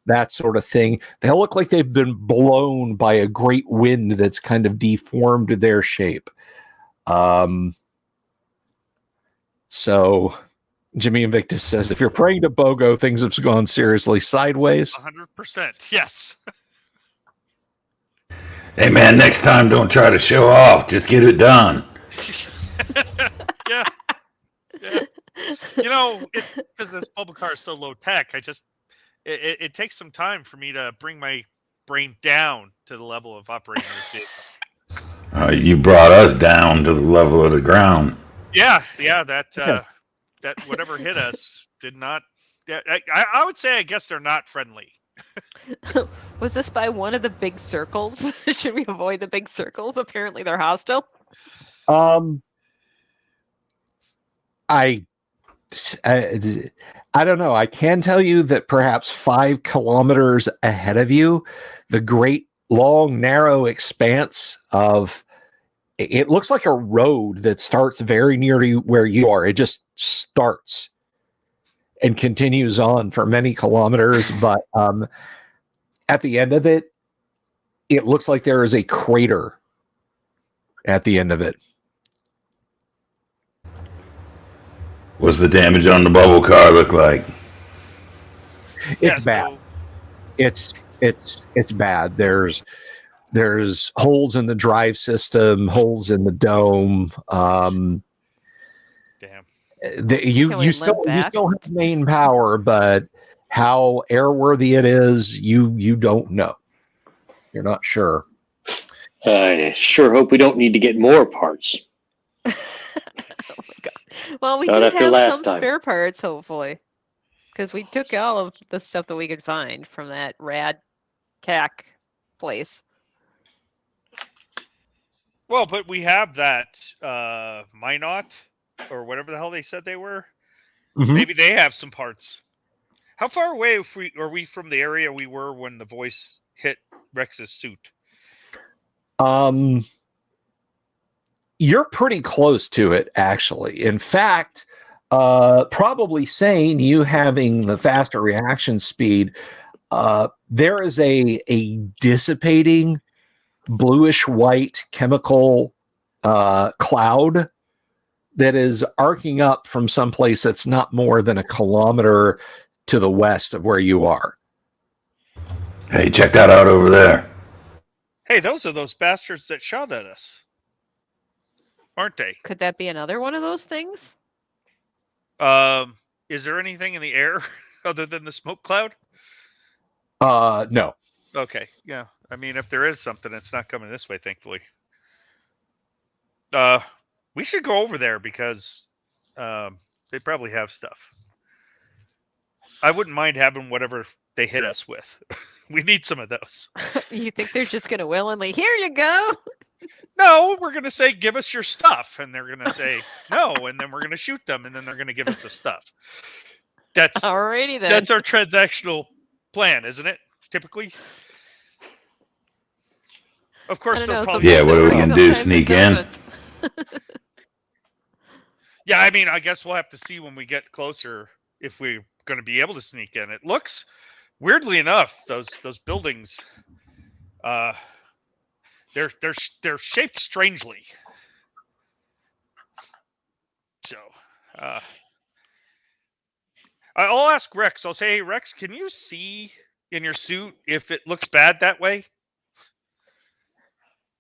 that sort of thing. They look like they've been blown by a great wind that's kind of deformed their shape. So Jimmy Invictus says, if you're praying to Bogo, things have gone seriously sideways. 100%. Yes. Hey, man, next time don't try to show off. Just get it done. Yeah. You know, because this public car is so low tech, it takes some time for me to bring my brain down to the level of operating this vehicle. You brought us down to the level of the ground. Yeah, that whatever hit us did not. Yeah, I would say, I guess they're not friendly. Was this by one of the big circles? Should we avoid the big circles? Apparently they're hostile. I don't know. I can tell you that perhaps 5 kilometers ahead of you, the great long narrow expanse of it looks like a road that starts very near to where you are. It just starts and continues on for many kilometers, but at the end of it, it looks like there is a crater at the end of it. What's the damage on the bubble car look like? It's bad. It's bad. There's holes in the drive system, holes in the dome. Damn. You still have main power, but how airworthy it is, you don't know. You're not sure. I sure hope we don't need to get more parts. Oh my God. Well, we Not did after have last some time. spare parts, hopefully, because we took all of the stuff that we could find from that rad cack place. Well, but we have that Minot or whatever the hell they said they were. Mhm. Maybe they have some parts. How far away are we from the area we were when the voice hit Rex's suit? You're pretty close to it, actually. In fact, probably saying you having the faster reaction speed, there is a dissipating bluish white chemical cloud that is arcing up from someplace that's not more than a kilometer to the west of where you are. Hey, check that out over there. Hey, those are those bastards that shot at us, aren't they? Could that be another one of those things? Is there anything in the air other than the smoke cloud? No. Okay, yeah. I mean, if there is something, it's not coming this way, thankfully. We should go over there because they probably have stuff. I wouldn't mind having whatever they hit us with. We need some of those. You think they're just going to willingly, here you go? No, we're going to say, give us your stuff. And they're going to say, no. And then we're going to shoot them. And then they're going to give us the stuff. That's Alrighty then. That's our transactional plan, isn't it? Typically. Of course, they'll probably. Yeah, what are we going to do? Sneak in? Yeah, I mean, I guess we'll have to see when we get closer if we're going to be able to sneak in. It looks, weirdly enough, those buildings, they're shaped strangely. So, I'll ask Rex. I'll say, hey, Rex, can you see in your suit if it looks bad that way?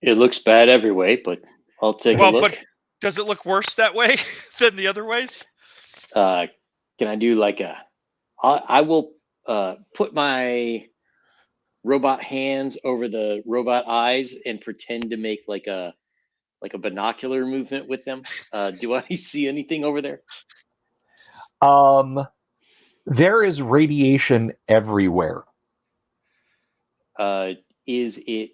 It looks bad every way, but I'll take a look. But does it look worse that way than the other ways? Can I do like I will put my robot hands over the robot eyes and pretend to make like a binocular movement with them. Do I see anything over there? There is radiation everywhere. Is it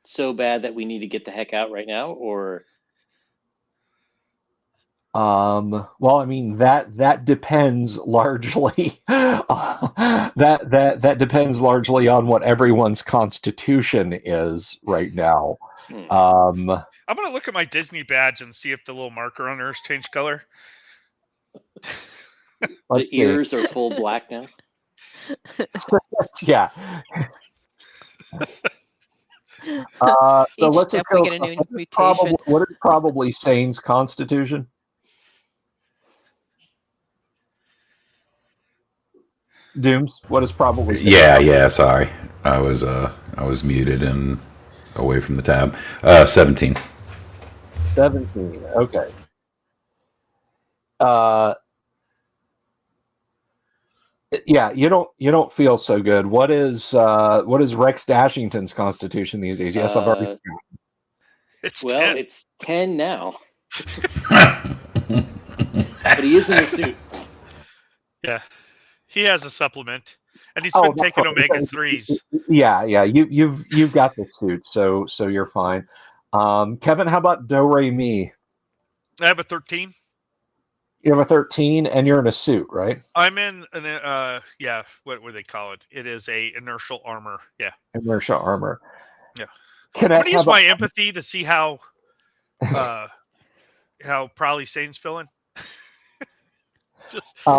so bad that we need to get the heck out right now, or? Well, I mean that depends largely. that depends largely on what everyone's constitution is right now. I'm gonna look at my Disney badge and see if the little marker on there has changed color. The ears are full black now. Yeah. So let's step go. we get a new mutation. What is probably Sane's constitution? Dooms. What is probably? Yeah. Sorry, I was muted and away from the tab. 17. 17. Okay. Yeah, you don't feel so good. What is Rex Dashington's constitution these days? Yes, I've already. It's well, 10. It's 10 now. But he is in the suit. Yeah, he has a supplement, and he's been taking omega-3s. Yeah. You've got the suit, so you're fine. Kevin, how about Do Re Mi? I have a 13. You have a 13, and you're in a suit, right? I'm in an what would they call it? It is a inertial armor. Yeah. Inertial armor. Yeah. I'm gonna use my empathy to see how probably Sane's feeling. just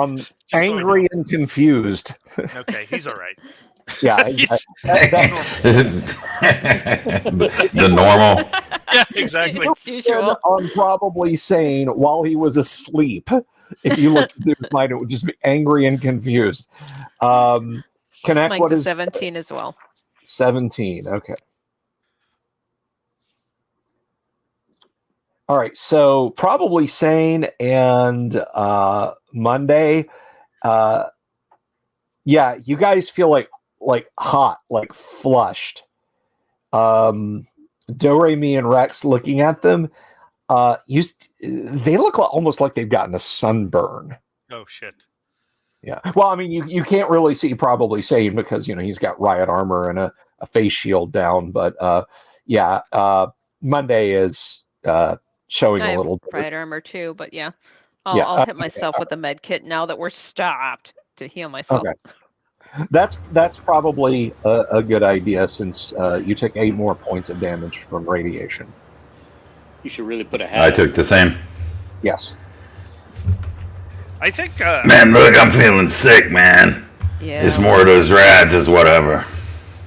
angry and confused. Okay, he's all right. Yeah. The normal. Yeah, exactly. It's usual. On probably Sane while he was asleep. If you look through his mind, it would just be angry and confused. Connect. Mine's what a is 17 as well? 17. Okay. All right. So probably Sane and Monday. Yeah, you guys feel like hot, like flushed. Do Re Mi and Rex looking at them, they look almost like they've gotten a sunburn. Oh shit. Yeah. Well, I mean, you can't really see probably Sane because he's got riot armor and a face shield down. But yeah, Monday is showing I a have little bit. pride armor too, but yeah. Yeah, I'll hit myself with a med kit now that we're stopped to heal myself. Okay. That's probably a good idea since you took 8 more points of damage from radiation. You should really put a hat I on. took the same. Yes. I think. Man, look, I'm feeling sick, man. Yeah. It's more of those rads as whatever.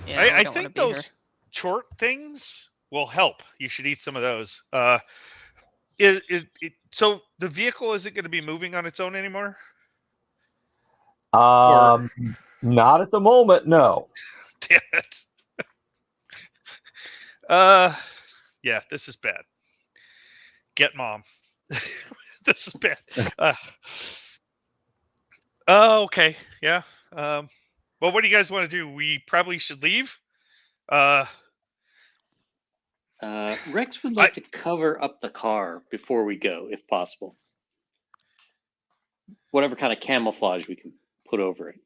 Yeah, we I don't wanna think be here. those short things will help. You should eat some of those. So the vehicle isn't going to be moving on its own anymore? Not at the moment, no. Damn it. Yeah, this is bad. Get mom. This is bad. Okay. Yeah. Well, what do you guys want to do? We probably should leave. Rex would like to cover up the car before we go, if possible. Whatever kind of camouflage we can put over it.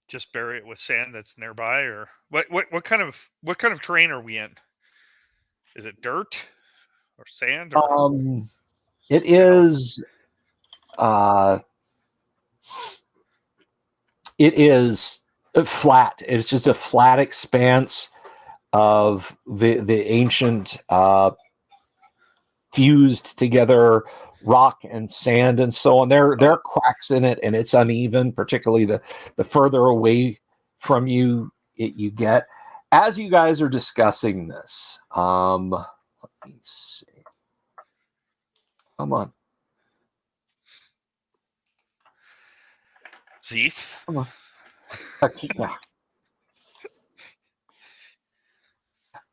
Just bury it with sand that's nearby, or what kind of terrain are we in? Is it dirt or sand? Or... It is. It is flat. It's just a flat expanse of the ancient fused together rock and sand and so on. There are cracks in it, and it's uneven, particularly the further away from you you get. As you guys are discussing this, let me see. Come on. Zeeth. Come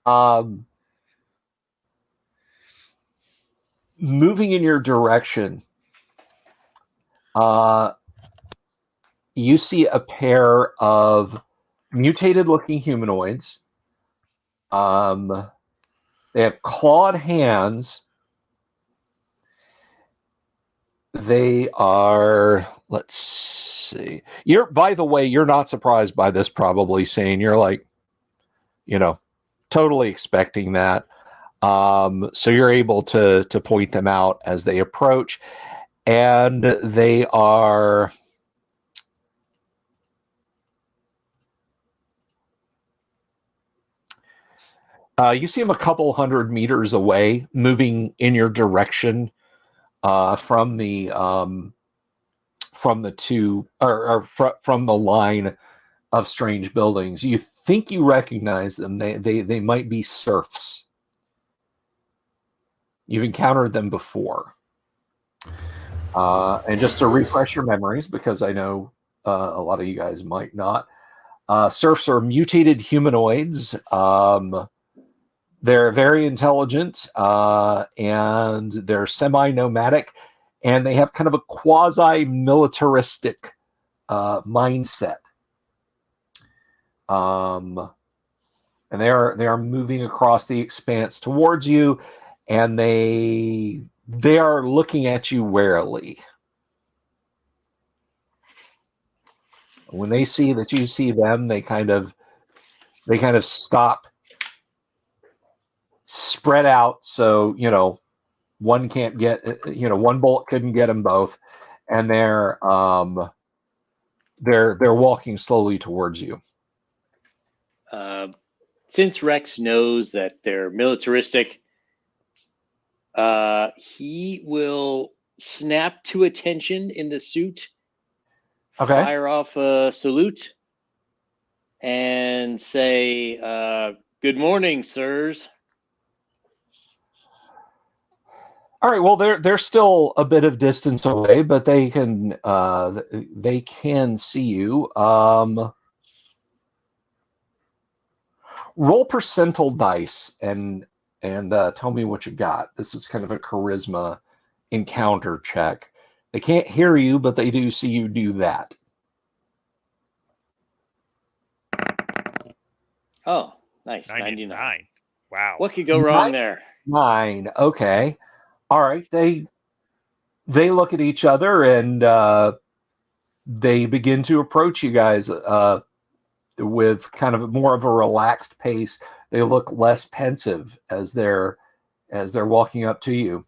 on. Moving in your direction, you see a pair of mutated-looking humanoids. They have clawed hands. They are, let's see. By the way, you're not surprised by this, probably, saying you're like, totally expecting that. So you're able to point them out as they approach, and they are you see them a couple hundred meters away, moving in your direction from the two or from the line of strange buildings. You think you recognize them. They might be serfs. You've encountered them before. And just to refresh your memories, because I know a lot of you guys might not, serfs are mutated humanoids. They're very intelligent, and they're semi-nomadic, and they have kind of a quasi-militaristic mindset. And they are moving across the expanse towards you, and they are looking at you warily. When they see that you see them, they kind of stop, spread out, so one can't get, one bullet couldn't get them both, and they're walking slowly towards you. Since Rex knows that they're militaristic, he will snap to attention in the suit, fire off a salute, and say, "Good morning, sirs." All right. Well, they're still a bit of distance away, but they can see you. Roll percentile dice and tell me what you got. This is kind of a charisma encounter check. They can't hear you, but they do see you do that. Oh, nice. 99. Wow. What could go wrong there? 9. Okay. All right. They look at each other, and they begin to approach you guys with kind of more of a relaxed pace. They look less pensive as they're as they're walking up to you.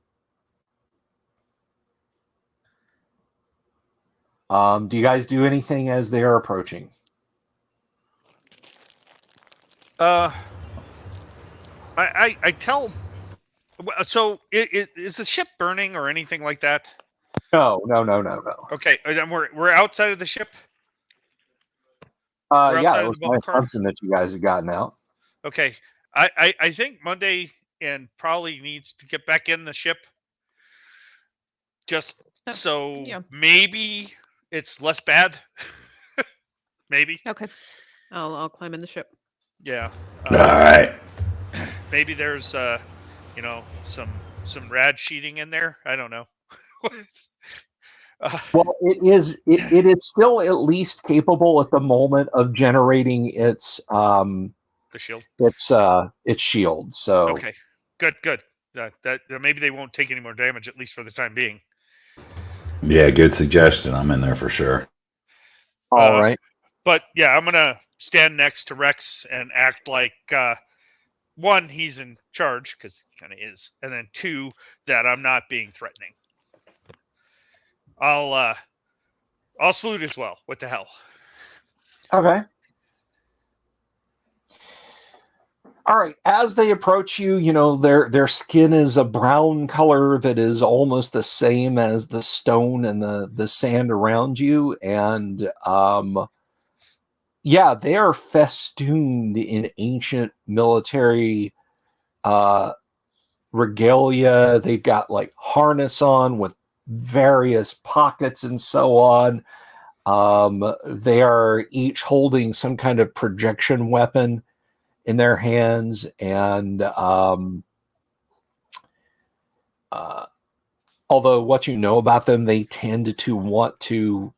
Do you guys do anything as they are approaching? I tell. So, is the ship burning or anything like that? No. Okay, and we're outside of the ship. Yeah, it was my assumption that you guys had gotten out. Okay, I think Monday and probably needs to get back in the ship. Just so maybe it's less bad. Maybe. Okay. I'll climb in the ship. Yeah. All right. Maybe there's some rad sheeting in there. I don't know. Well, it is still at least capable at the moment of generating its the shield. Its shield. So okay, good. That maybe they won't take any more damage, at least for the time being. Yeah, good suggestion. I'm in there for sure. All right. But yeah, I'm gonna stand next to Rex and act like one, he's in charge because he kind of is, and then two, that I'm not being threatening. I'll salute as well. What the hell? Okay. All right. As they approach you, their skin is a brown color that is almost the same as the stone and the sand around you, and yeah, they are festooned in ancient military regalia. They've got like harness on with various pockets and so on. They are each holding some kind of projection weapon in their hands, and although what you know about them, they tend to want to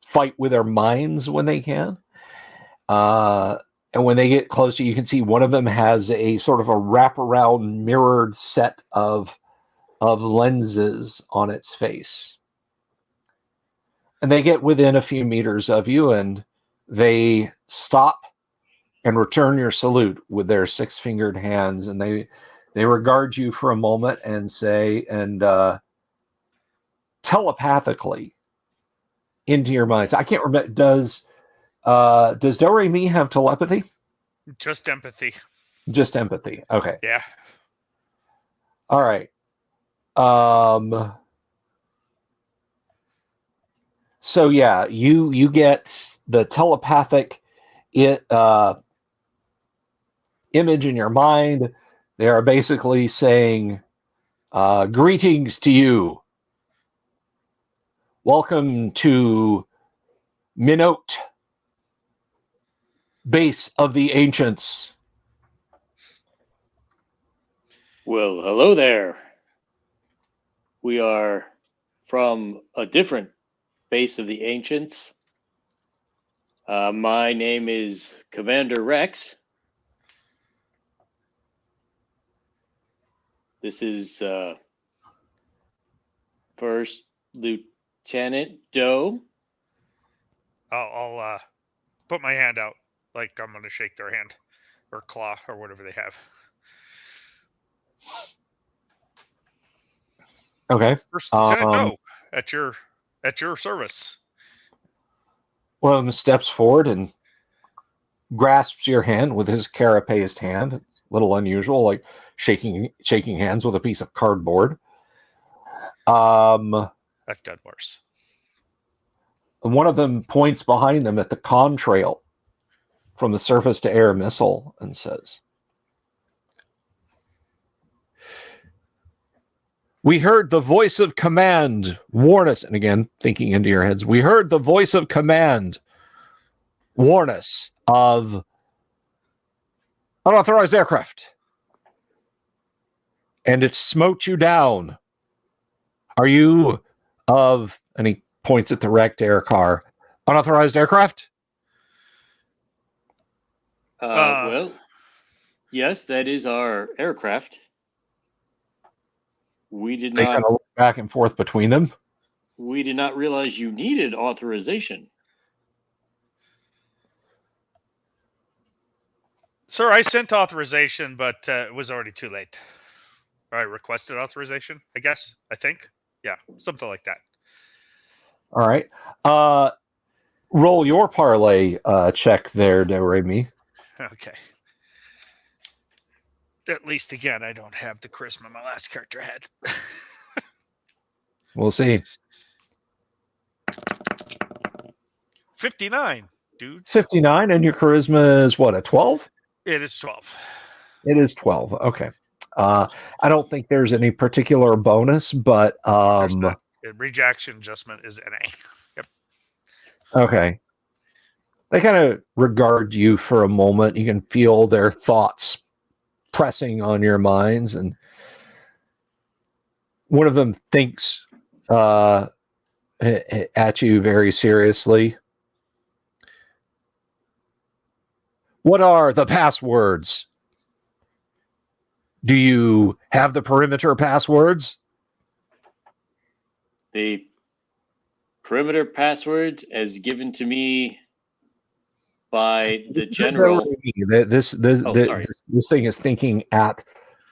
fight with their minds when they can. And when they get closer, you can see one of them has a sort of a wraparound mirrored set of lenses on its face. And they get within a few meters of you, and they stop and return your salute with their six-fingered hands, and they regard you for a moment and say, and telepathically into your minds. I can't remember. Does Do-Re-Mi have telepathy? Just empathy. Just empathy. Okay. Yeah. All right. So yeah, you get the telepathic image in your mind. They are basically saying, greetings to you. Welcome to Minot, base of the ancients. Well, hello there. We are from a different base of the ancients. My name is Commander Rex. This is First Lieutenant Doe. I'll put my hand out like I'm gonna shake their hand or claw or whatever they have. Okay. First Lieutenant Doe, at your service. One of them steps forward and grasps your hand with his carapaced hand. It's a little unusual, like shaking hands with a piece of cardboard. I've done worse. And one of them points behind them at the contrail from the surface to air missile and says, "We heard the voice of command warn us," and again, thinking into your heads, "We heard the voice of command warn us of unauthorized aircraft, and it smote you down. Are you of," and he points at the wrecked air car, "unauthorized aircraft?" Well, yes, that is our aircraft. We did They not kind of look back and forth between them. We did not realize you needed authorization. Sir, I sent authorization, but it was already too late. Or I requested authorization, I guess. I think. Yeah, something like that. All right. Roll your parlay check there, Doremi. Okay. At least, again, I don't have the charisma my last character had. We'll see. 59, dude. 59, and your charisma is what, a 12? It is 12. It is 12. Okay. I don't think there's any particular bonus, but rejection adjustment is NA. Yep. Okay. They kind of regard you for a moment. You can feel their thoughts pressing on your minds, and one of them thinks at you very seriously. What are the passwords? Do you have the perimeter passwords? The perimeter passwords as given to me by the general. This thing is thinking at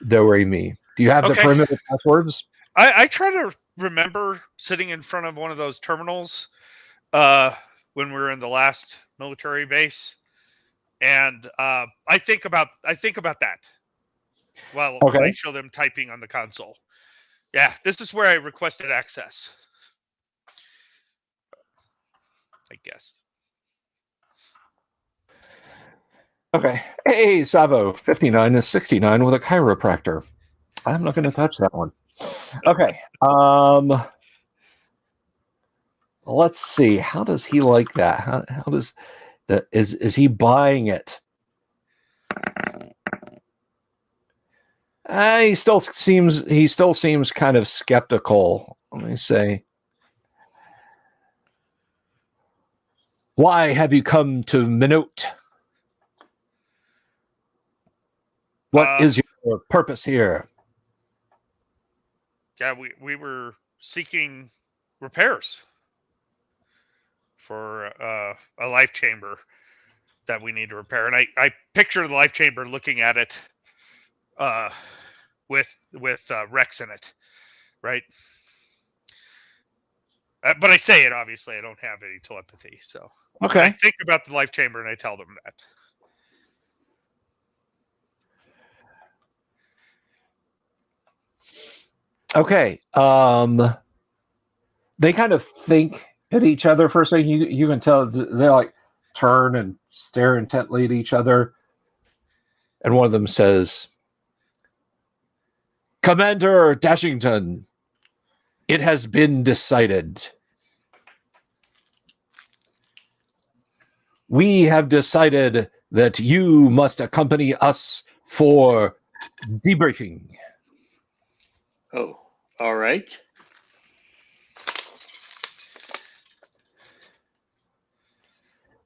Doremi. Do you have the perimeter passwords? I try to remember sitting in front of one of those terminals when we were in the last military base, and I think about that while I show them typing on the console. Yeah, this is where I requested access, I guess. Okay. Hey, Savo, 59 is 69 with a chiropractor. I'm not going to touch that one. Okay. Let's see. How does he like that? How does that? Is he buying it? He still seems kind of skeptical. Let me say. Why have you come to Minot? What is your purpose here? Yeah, we were seeking repairs for a life chamber that we need to repair, and I picture the life chamber looking at it with Rex in it, right? But I say it, obviously I don't have any telepathy, so okay. I think about the life chamber and I tell them that. Okay. They kind of think at each other for a second. You can tell they like turn and stare intently at each other. And one of them says, Commander Dashington, it has been decided. We have decided that you must accompany us for debriefing. Oh, all right.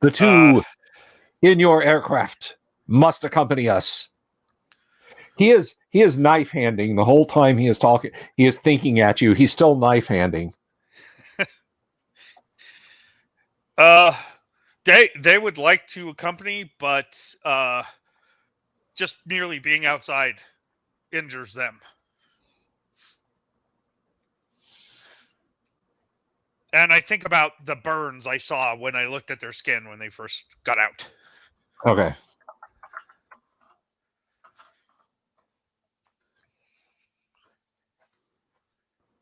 The two in your aircraft must accompany us. He is knife handing the whole time he is talking. He is thinking at you. He's still knife handing. They would like to accompany, but just merely being outside injures them. And I think about the burns I saw when I looked at their skin when they first got out. Okay.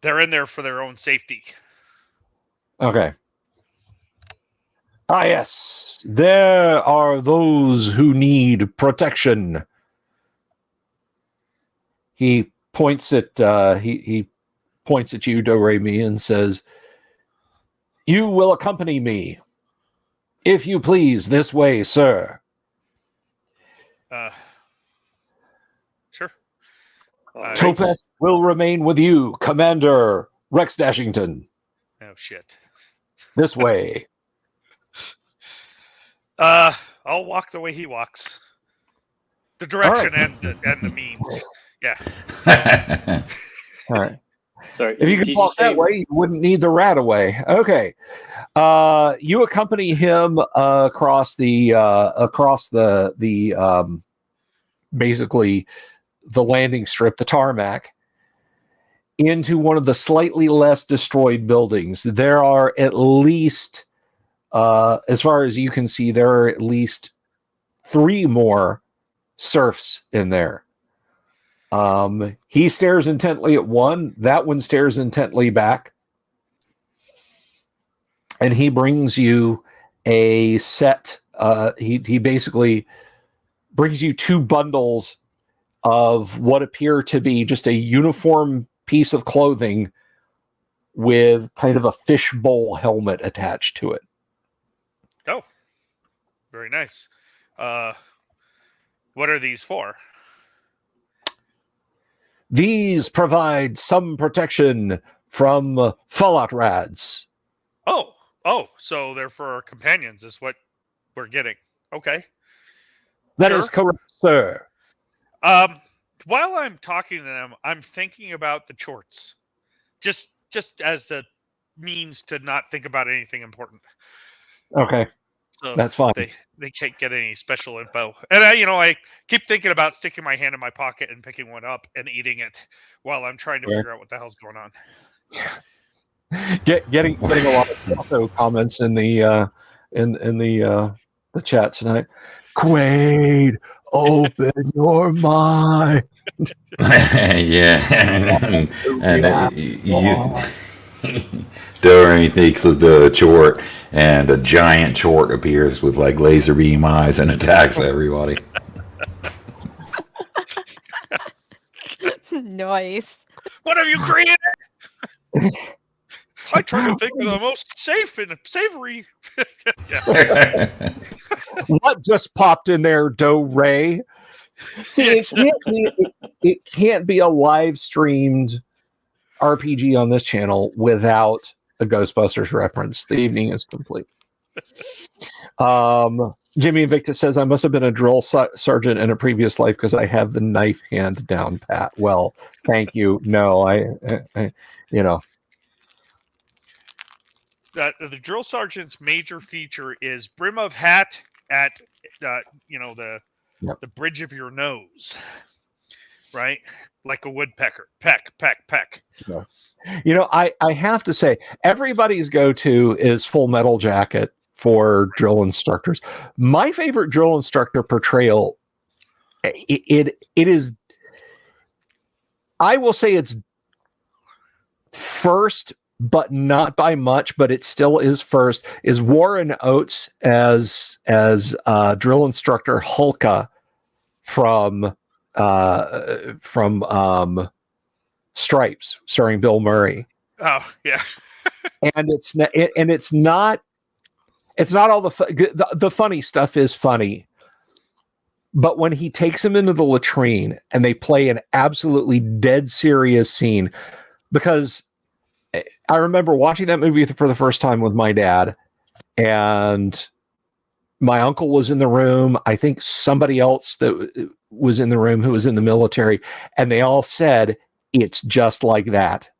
They're in there for their own safety. Okay. Ah, yes. There are those who need protection. He points at he points at you, Do-Re-Mi, and says, "You will accompany me, if you please, this way, sir." Sure. Topeth will remain with you, Commander Rex Dashington. Oh shit. This way. I'll walk the way he walks. The direction and the means. Yeah. All right. Sorry. If you could walk that way, you wouldn't need the rat away. Okay. You accompany him across the basically the landing strip, the tarmac, into one of the slightly less destroyed buildings. There are at least, as far as you can see, there are at least 3 more serfs in there. He stares intently at one. That one stares intently back. And he brings you a set. He basically brings you 2 bundles of what appear to be just a uniform piece of clothing with kind of a fishbowl helmet attached to it. Oh, very nice. What are these for? These provide some protection from fallout rads. Oh, so they're for our companions is what we're getting. Okay. That is correct, sir. While I'm talking to them, I'm thinking about the chorts. Just as the means to not think about anything important. Okay. So that's fine. They can't get any special info. And I keep thinking about sticking my hand in my pocket and picking one up and eating it while I'm trying to figure out what the hell's going on. Getting a lot of auto comments in the chat tonight. Quaid, open your mind. Yeah. Dory thinks of the chort, and a giant chort appears with like laser beam eyes and attacks everybody. Nice. What have you created? I try to think of the most safe and savory. What just popped in there, Do Ray? See, it can't be a live streamed RPG on this channel without a Ghostbusters reference. The evening is complete. Jimmy Invictus says, I must have been a drill sergeant in a previous life because I have the knife hand down pat. Well, thank you. No, I the drill sergeant's major feature is brim of hat at the bridge of your nose, right? Like a woodpecker. Peck, peck, peck. Yes. I have to say, everybody's go-to is Full Metal Jacket for drill instructors. My favorite drill instructor portrayal, it is, I will say it's first, but not by much, but it still is first, is Warren Oates as drill instructor Hulka from Stripes, starring Bill Murray. Oh yeah. And it's not all the funny stuff is funny, but when he takes him into the latrine and they play an absolutely dead serious scene, because I remember watching that movie for the first time with my dad, and my uncle was in the room. I think somebody else that was in the room who was in the military, and they all said, it's just like that.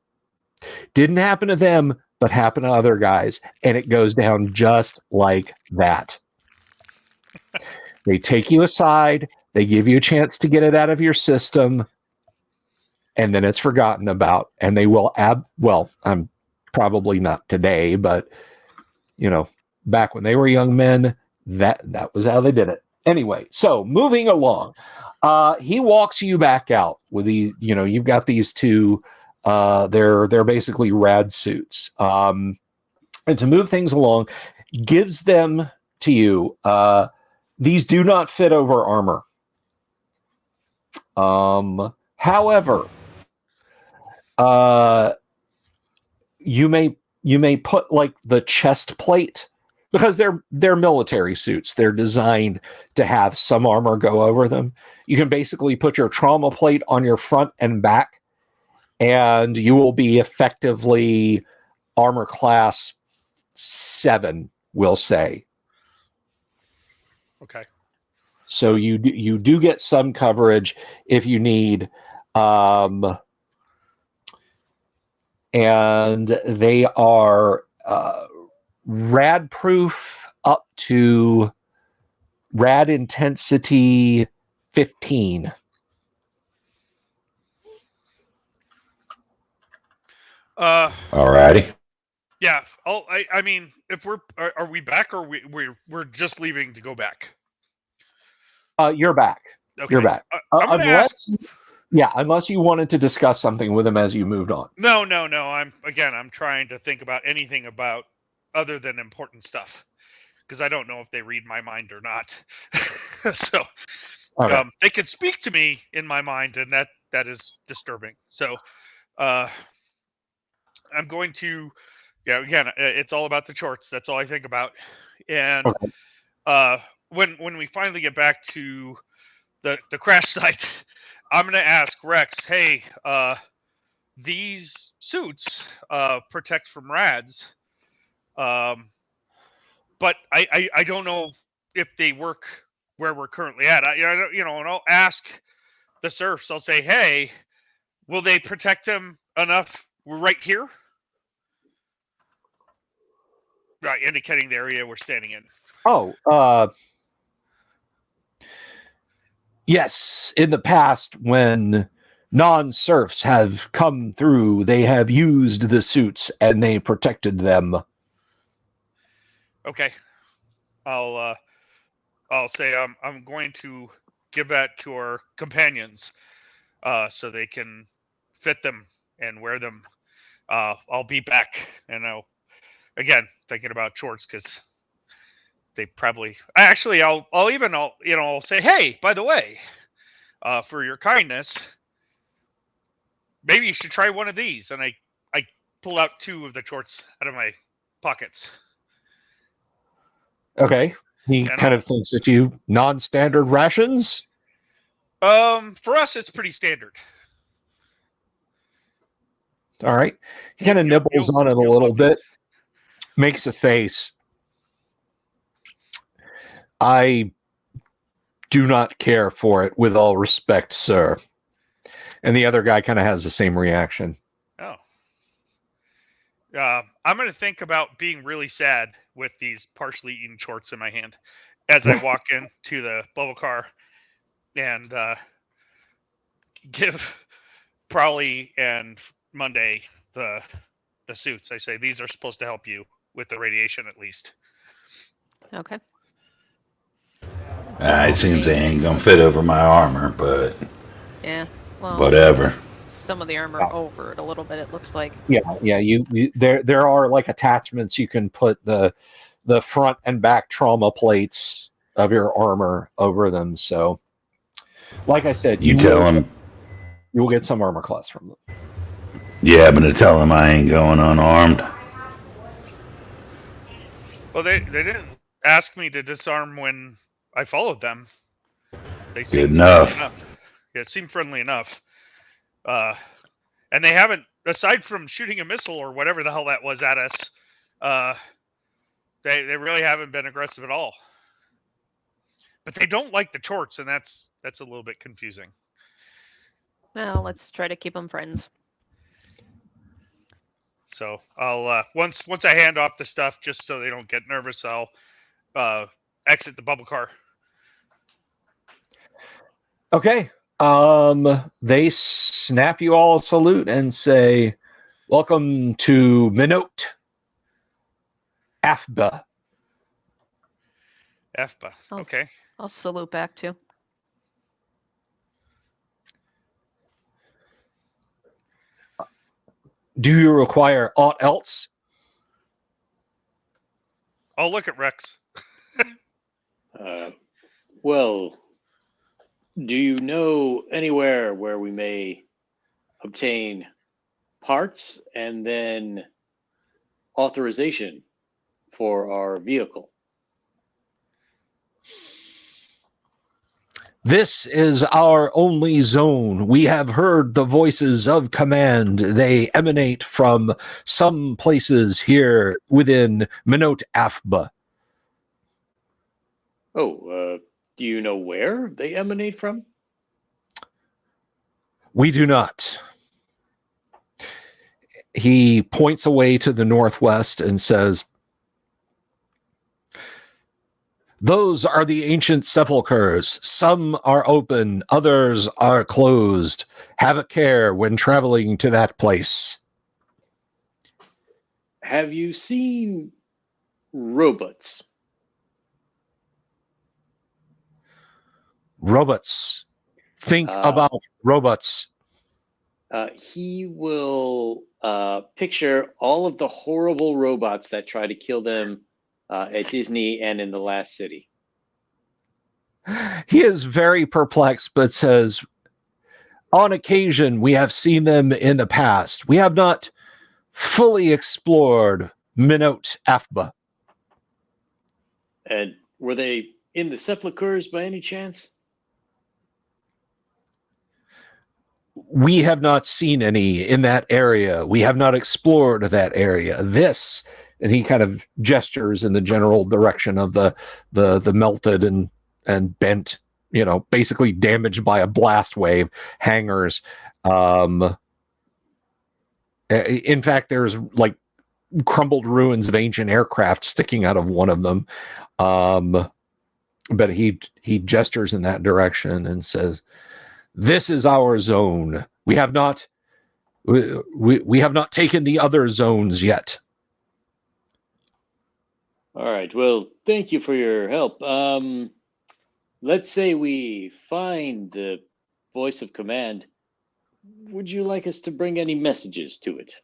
Didn't happen to them, but happened to other guys, and it goes down just like that. They take you aside, they give you a chance to get it out of your system, and then it's forgotten about, and they will I'm probably not today, but back when they were young men, that was how they did it. Anyway, so moving along, he walks you back out with these, you've got these 2, they're basically rad suits. And to move things along, gives them to you. These do not fit over armor. However, you may put like the chest plate, because they're military suits. They're designed to have some armor go over them. You can basically put your trauma plate on your front and back, and you will be effectively armor class 7, we'll say. Okay. So you do get some coverage if you need, and they are rad proof up to rad intensity 15. Alrighty. Yeah. I mean, if are we back, or we're just leaving to go back? You're back. Okay. You're back. I'm gonna ask. Unless you wanted to discuss something with him as you moved on. No. I'm trying to think about anything about other than important stuff, because I don't know if they read my mind or not. So Okay. they could speak to me in my mind, and that is disturbing. So I'm going to, again, it's all about the shorts. That's all I think about. And Okay. When we finally get back to the crash site, I'm going to ask Rex, hey, these suits protect from rads, but I don't know if they work where we're currently at. And I'll ask the serfs. I'll say, hey, will they protect them enough right here? Right, indicating the area we're standing in. Yes. In the past, when non-serfs have come through, they have used the suits and they protected them. Okay. I'll say I'm going to give that to our companions, so they can fit them and wear them. I'll be back, and again thinking about shorts, because they probably I'll say, hey, by the way, for your kindness, maybe you should try one of these. And I pull out 2 of the shorts out of my pockets. Okay. He kind of thinks that you non-standard rations. For us, it's pretty standard. All right. He kind of nibbles on it a little bit, makes a face. I do not care for it, with all respect, sir. And the other guy kind of has the same reaction. Oh. I'm going to think about being really sad with these partially eaten shorts in my hand as I walk into the bubble car and give Prowley and Monday the suits. I say, these are supposed to help you with the radiation, at least. Okay. It seems they ain't gonna fit over my armor, but yeah, well, whatever. Some of the armor over it a little bit, it looks like. Yeah. You there are like attachments you can put the front and back trauma plates of your armor over them. So, like I said, you tell him you will get some armor class from them. Yeah, I'm gonna tell him I ain't going unarmed. Well, they didn't ask me to disarm when I followed them. They seemed Good enough. Yeah, it seemed friendly enough. And they haven't, aside from shooting a missile or whatever the hell that was at us, they really haven't been aggressive at all. But they don't like the shorts, and that's a little bit confusing. Well, let's try to keep them friends. So I'll once I hand off the stuff, just so they don't get nervous, I'll exit the bubble car. Okay. They snap you all a salute and say, "Welcome to Minot Afba." Afba. Okay. I'll salute back too. Do you require aught else? I'll look at Rex. Well, do you know anywhere where we may obtain parts and then authorization for our vehicle? This is our only zone. We have heard the voices of command. They emanate from some places here within Minot Afba. Oh, do you know where they emanate from? We do not. He points away to the northwest and says, Those are the ancient sepulchres. Some are open, others are closed. Have a care when traveling to that place. Have you seen robots? Robots. Think about robots. He will picture all of the horrible robots that try to kill them at Disney and in the last city. He is very perplexed, but says, on occasion, we have seen them in the past. We have not fully explored Minot Afba. And were they in the sepulchres by any chance? We have not seen any in that area. We have not explored that area. This, and he kind of gestures in the general direction of the melted and bent, basically damaged by a blast wave hangars. In fact, there's like crumbled ruins of ancient aircraft sticking out of one of them. But he gestures in that direction and says, "This is our zone. We have not taken the other zones yet." All right. Well, thank you for your help. Let's say we find the voice of command. Would you like us to bring any messages to it?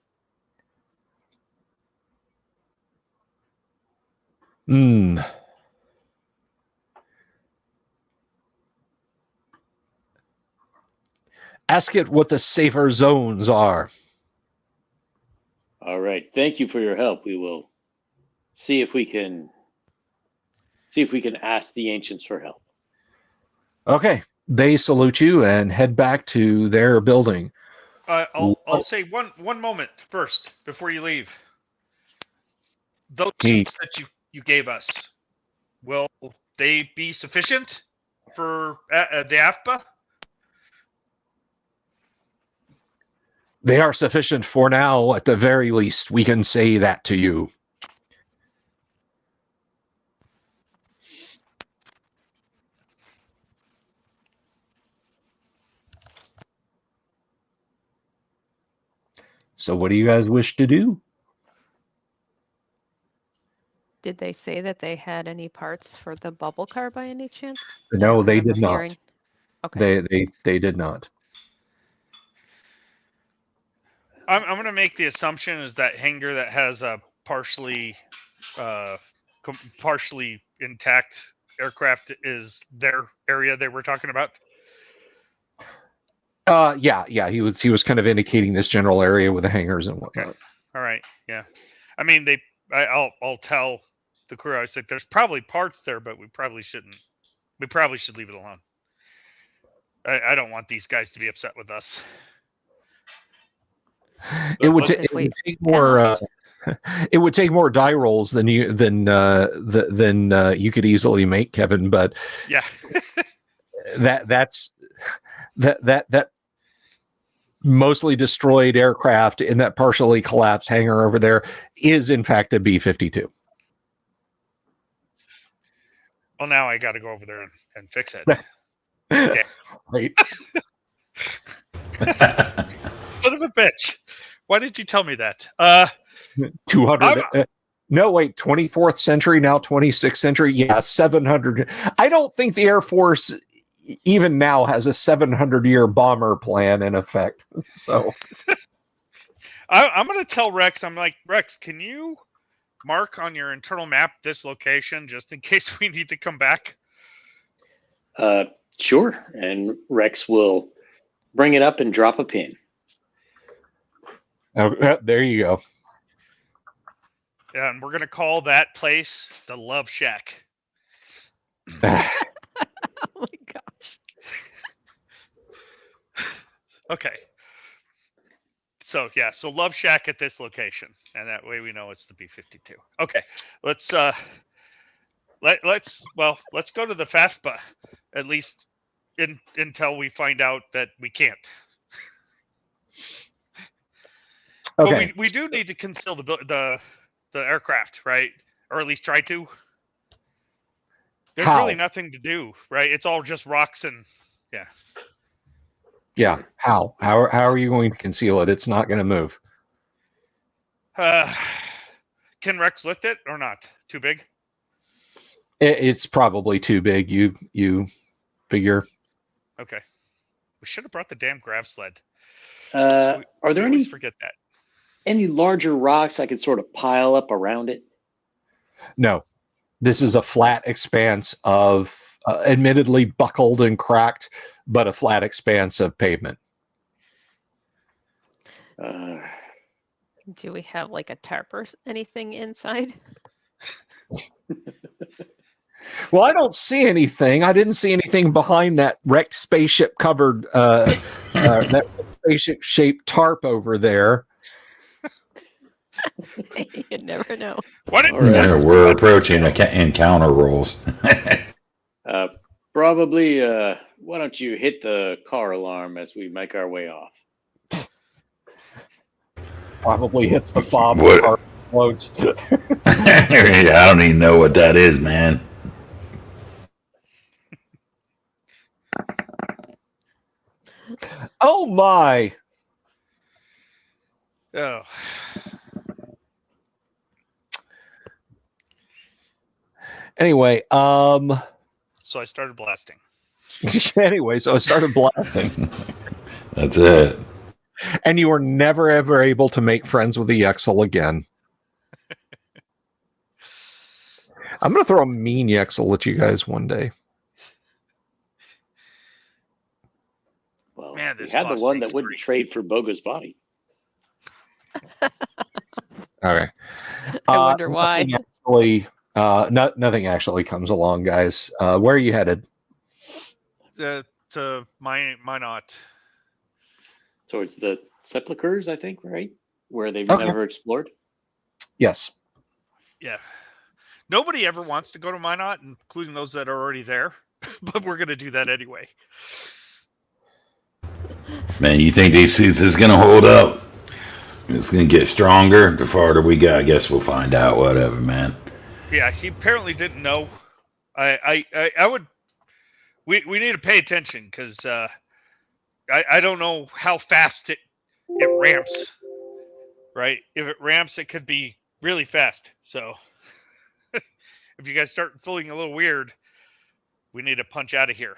Ask it what the safer zones are. All right. Thank you for your help. We will see if we can ask the ancients for help. Okay. They salute you and head back to their building. I'll say one moment first before you leave. Those suits that you gave us, will they be sufficient for the AFPA? They are sufficient for now, at the very least. We can say that to you. So what do you guys wish to do? Did they say that they had any parts for the bubble car by any chance? No, they did not. Okay. They did not. I'm going to make the assumption is that hangar that has a partially intact aircraft is their area they were talking about. Yeah. He was kind of indicating this general area with the hangars and whatnot. Okay. All right. Yeah. I mean, I'll tell the crew. I said there's probably parts there, but we probably shouldn't. We probably should leave it alone. I don't want these guys to be upset with us. It would take more. It would take more die rolls than you could easily make, Kevin. But yeah, that mostly destroyed aircraft in that partially collapsed hangar over there is in fact a B-52. Well, now I got to go over there and fix it. Okay. Right. Son of a bitch. Why did you tell me that? 200. No, wait, 24th century, now 26th century. Yeah, 700. I don't think the Air Force even now has a 700-year bomber plan in effect. So I'm going to tell Rex, I'm like, Rex, can you mark on your internal map this location just in case we need to come back? Sure. And Rex will bring it up and drop a pin. Oh, there you go. And we're going to call that place the Love Shack. Oh my gosh. Okay. So Love Shack at this location, and that way we know it's the B-52. Okay, let's go to the FAFPA at least until we find out that we can't. Okay. But we do need to conceal the aircraft, right? Or at least try to. There's really nothing to do, right? It's all just rocks and yeah. Yeah. How are you going to conceal it? It's not going to move. Can Rex lift it or not? Too big? It's probably too big. You figure. Okay. We should have brought the damn grav sled. Are there any forget that? Any larger rocks I could sort of pile up around it? No. This is a flat expanse of, admittedly buckled and cracked, but a flat expanse of pavement. Do we have like a tarp or anything inside? Well, I don't see anything. I didn't see anything behind that wrecked spaceship covered, that spaceship shaped tarp over there. You never know. We're approaching encounter rolls. Probably, why don't you hit the car alarm as we make our way off? Probably hits the fob. What? Floats. I don't even know what that is, man. Oh my. Oh. Anyway, so I started blasting. Anyway, so I started blasting. That's it. And you were never ever able to make friends with the Yexel again. I'm gonna throw a mean Yexel at you guys one day. Well, man, we had the one that wouldn't trade for Boga's body. All right. I wonder why. Nothing actually comes along, guys. Where are you headed? To Minot. Towards the sepulchers, I think, right? Where they've never explored. Yes. Yeah. Nobody ever wants to go to Minot, including those that are already there. But we're going to do that anyway. Man, you think these suits is going to hold up? It's going to get stronger the farther we go. I guess we'll find out. Whatever, man. Yeah, he apparently didn't know. I would. We need to pay attention because I don't know how fast it ramps. Right? If it ramps, it could be really fast. So if you guys start feeling a little weird, we need to punch out of here.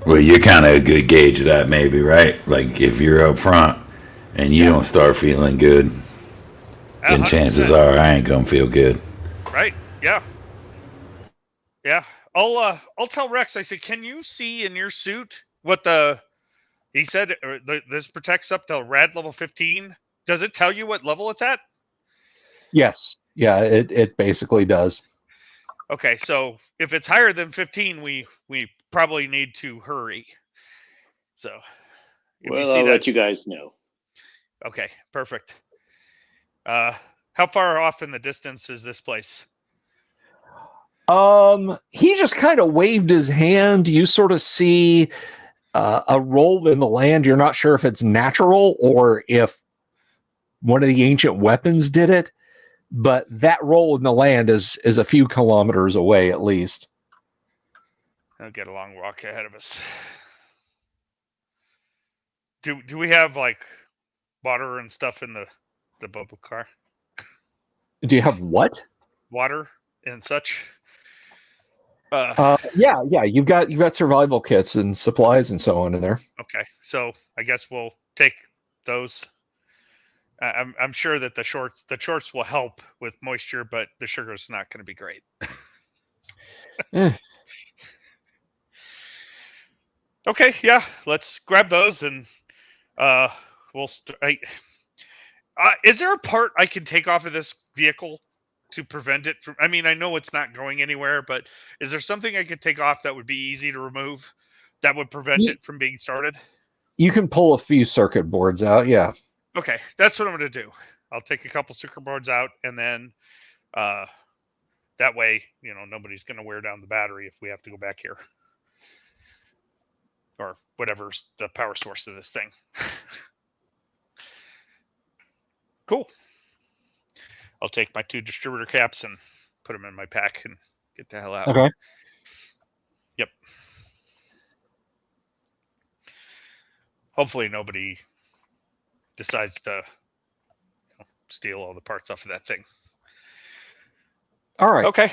Well, you're kind of a good gauge of that, maybe, right? Like if you're up front and you don't start feeling good, then chances are I ain't gonna feel good. Right? Yeah. Yeah. I'll tell Rex. I said, can you see in your suit what he said? This protects up to rad level 15. Does it tell you what level it's at? Yes. Yeah. It basically does. Okay, so if it's higher than 15, we probably need to hurry. So, I'll let you guys know. Okay, perfect. How far off in the distance is this place? He just kind of waved his hand. You sort of see a roll in the land. You're not sure if it's natural or if one of the ancient weapons did it, but that roll in the land is a few kilometers away at least. I'll get a long walk ahead of us. Do we have like water and stuff in the bubble car? Do you have what? Water and such. Yeah. You've got survival kits and supplies and so on in there. Okay, so I guess we'll take those. I'm sure that the shorts will help with moisture, but the sugar's not going to be great. Okay, yeah, let's grab those and we'll. Is there a part I can take off of this vehicle to prevent it from? I mean, I know it's not going anywhere, but is there something I could take off that would be easy to remove that would prevent it from being started? You can pull a few circuit boards out, yeah. Okay, that's what I'm going to do. I'll take a couple circuit boards out, and then that way, nobody's going to wear down the battery if we have to go back here. Or whatever's the power source of this thing. Cool. I'll take my 2 distributor caps and put them in my pack and get the hell out. Okay. Yep. Hopefully nobody decides to steal all the parts off of that thing. All right. Okay.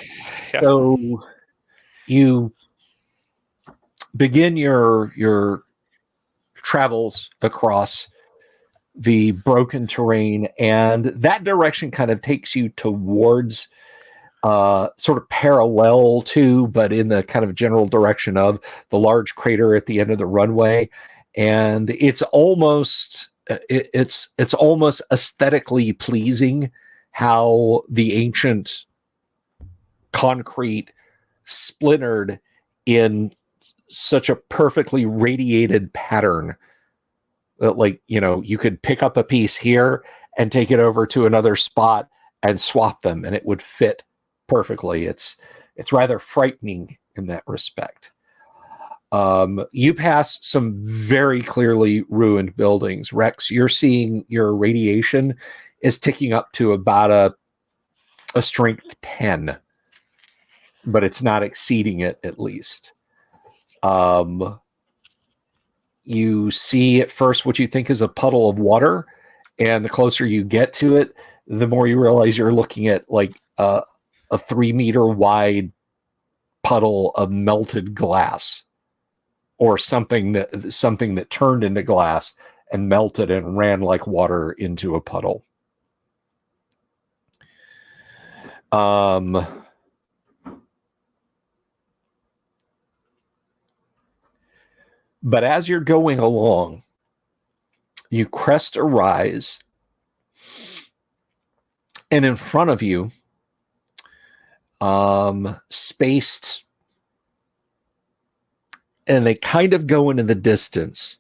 Yeah. So you begin your travels across the broken terrain, and that direction kind of takes you towards sort of parallel to, but in the kind of general direction of the large crater at the end of the runway. And it's almost it's almost aesthetically pleasing how the ancient concrete splintered in such a perfectly radiated pattern that, like, you know, you could pick up a piece here and take it over to another spot and swap them and it would fit perfectly. It's rather frightening in that respect. You pass some very clearly ruined buildings. Rex, you're seeing your radiation is ticking up to about a strength 10, but it's not exceeding it, at least. You see at first what you think is a puddle of water, and the closer you get to it, the more you realize you're looking at like a 3-meter wide puddle of melted glass, or something that turned into glass and melted and ran like water into a puddle. But as you're going along, you crest a rise, and in front of you, spaced, and they kind of go into the distance.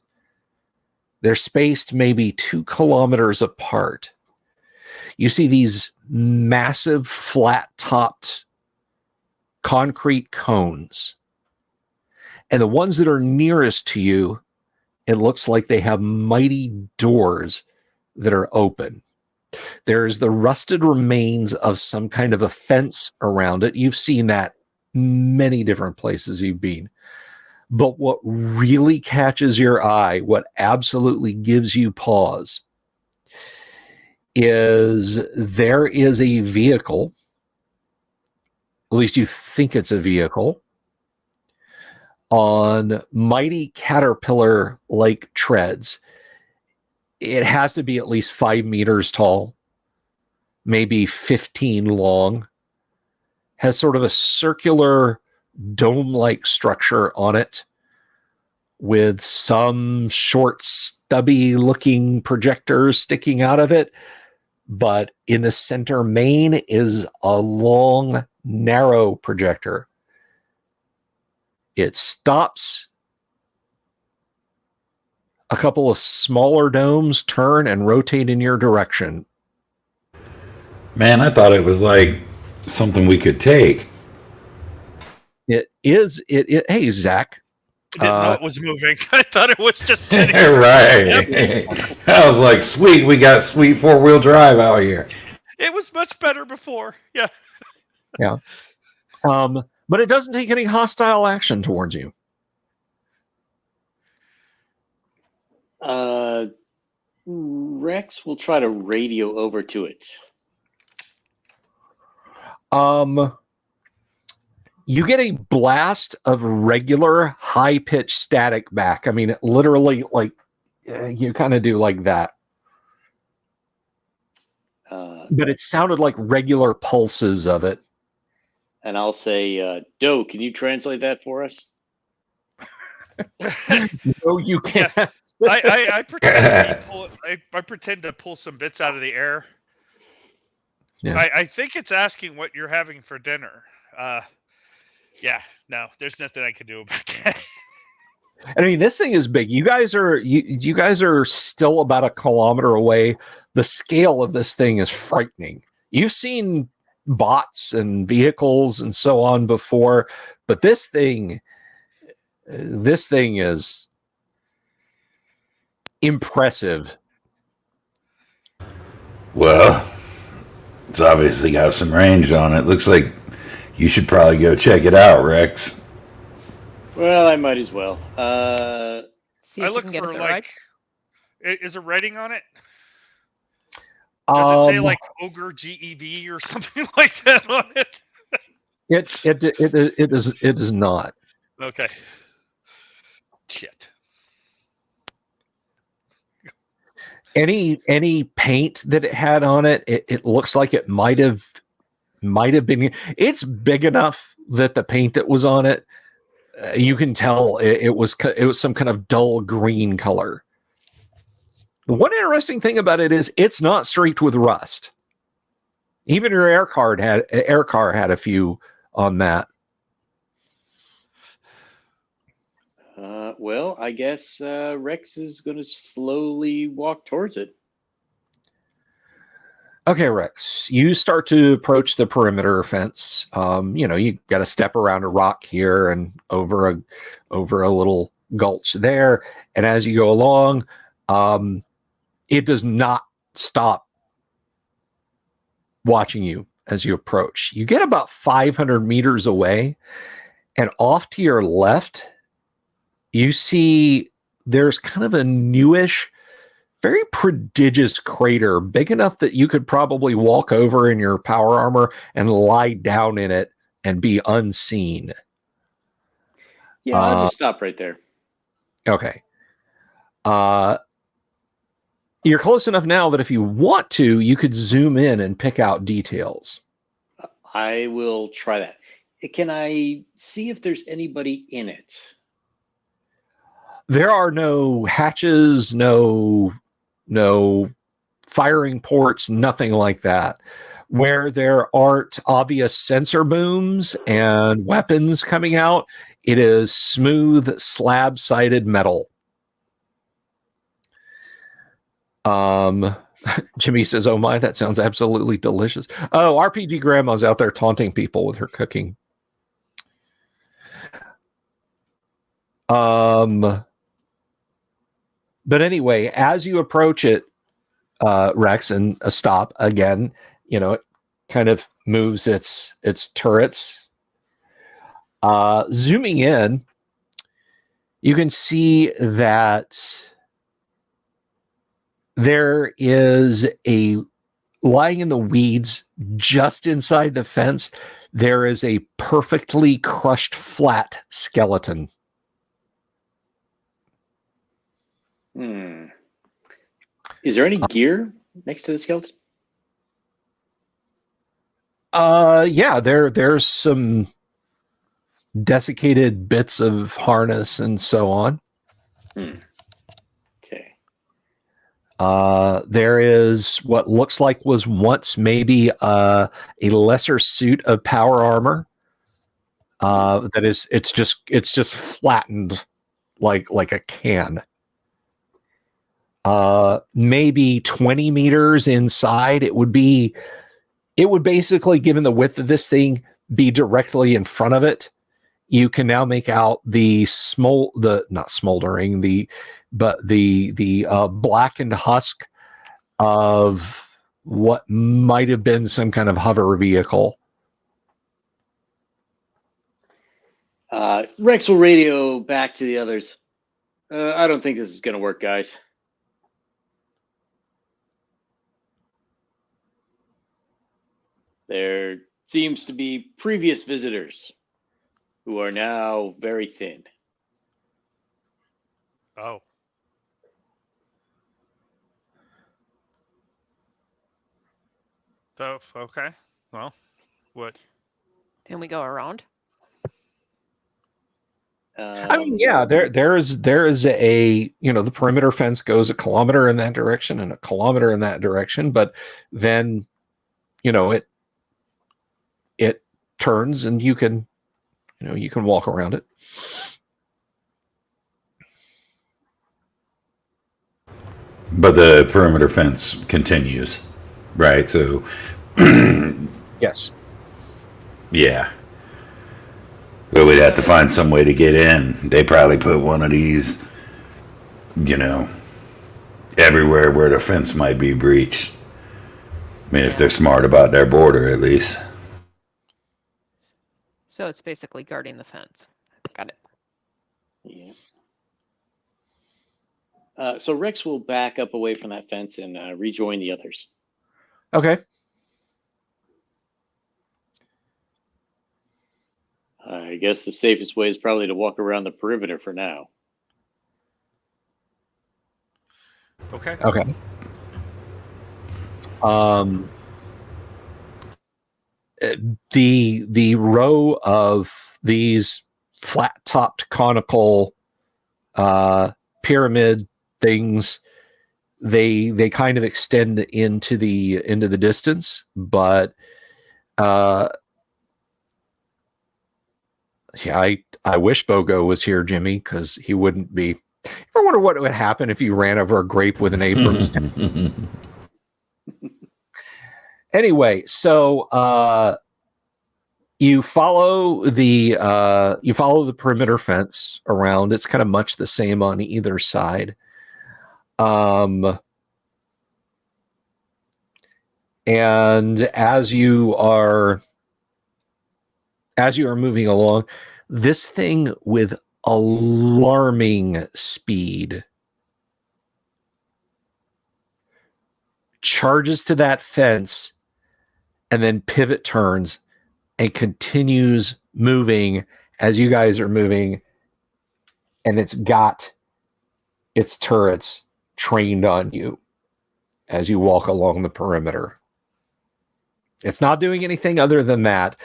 They're spaced maybe 2 kilometers apart. You see these massive flat-topped concrete cones. And the ones that are nearest to you, it looks like they have mighty doors that are open. There's the rusted remains of some kind of a fence around it. You've seen that many different places you've been. But what really catches your eye, what absolutely gives you pause, is there is a vehicle, at least you think it's a vehicle, on mighty caterpillar-like treads. It has to be at least 5 meters tall, maybe 15 long, has sort of a circular dome-like structure on it with some short, stubby-looking projectors sticking out of it. But in the center main is a long, narrow projector. It stops. A couple of smaller domes turn and rotate in your direction. Man, I thought it was like something we could take. It is. Hey, Zach. I didn't know it was moving. I thought it was just sitting. Right. I was like, sweet, we got sweet 4-wheel drive out here. It was much better before. Yeah. Yeah. But it doesn't take any hostile action towards you. Rex will try to radio over to it. You get a blast of regular high-pitched static back. I mean, it literally, like, you kind of do like that. But it sounded like regular pulses of it. And I'll say, Doe, can you translate that for us? No, you can't. Yeah. I pretend to pull some bits out of the air. Yeah. I think it's asking what you're having for dinner. Yeah, no, there's nothing I can do about that. I mean, this thing is big. You guys are still about 1 kilometer away. The scale of this thing is frightening. You've seen bots and vehicles and so on before, but this thing is impressive. Well, it's obviously got some range on it. Looks like You should probably go check it out, Rex. Well, I might as well. See I if you look can get us for a ride. is there writing on it? Does it say like Ogre GEV or something like that on it? It does not. Okay. Shit. Any paint that it had on it, it looks like it might have been. It's big enough that the paint that was on it, you can tell it was some kind of dull green color. The one interesting thing about it is it's not streaked with rust. Even your air car had a few on that. Well, I guess Rex is going to slowly walk towards it. Okay, Rex, you start to approach the perimeter fence. You got to step around a rock here and over a little gulch there. And as you go along, it does not stop watching you as you approach. You get about 500 meters away, and off to your left, you see there's kind of a newish, very prodigious crater, big enough that you could probably walk over in your power armor and lie down in it and be unseen. Yeah, I'll just stop right there. Okay. You're close enough now that if you want to, you could zoom in and pick out details. I will try that. Can I see if there's anybody in it? There are no hatches, no firing ports, nothing like that. Where there aren't obvious sensor booms and weapons coming out, it is smooth slab-sided metal. Jimmy says, "Oh my, that sounds absolutely delicious." Oh, RPG Grandma's out there taunting people with her cooking. But anyway, as you approach it, Rex, and a stop again, it kind of moves its turrets. Zooming in, you can see that there is lying in the weeds just inside the fence, there is a perfectly crushed flat skeleton. Is there any gear next to the skeleton? Yeah, there's some desiccated bits of harness and so on. Okay. There is what looks like was once maybe a lesser suit of power armor. It's just flattened like a can. Maybe 20 meters inside, it would basically, given the width of this thing, be directly in front of it. You can now make out the blackened husk of what might have been some kind of hover vehicle. Rex will radio back to the others. I don't think this is going to work, guys. There seems to be previous visitors who are now very thin. Oh. So, okay. Well, what? Can we go around? I mean, yeah, there is a, the perimeter fence goes a kilometer in that direction and a kilometer in that direction, but then, it turns and you can walk around it. But the perimeter fence continues, right? So, yes. Yeah. But we'd have to find some way to get in. They probably put one of these, everywhere where the fence might be breached. I mean, if they're smart about their border, at least. So it's basically guarding the fence. Got it. Yeah. So Rex will back up away from that fence and rejoin the others. Okay. I guess the safest way is probably to walk around the perimeter for now. Okay. Okay. The row of these flat-topped conical pyramid things, they kind of extend into the distance, but yeah, I wish Bogo was here, Jimmy, because he wouldn't be. I wonder what would happen if you ran over a grape with an Abrams. Anyway, so you follow the perimeter fence around. It's kind of much the same on either side. And as you are moving along, this thing with alarming speed charges to that fence and then pivot turns and continues moving as you guys are moving, and it's got its turrets trained on you as you walk along the perimeter. It's not doing anything other than that.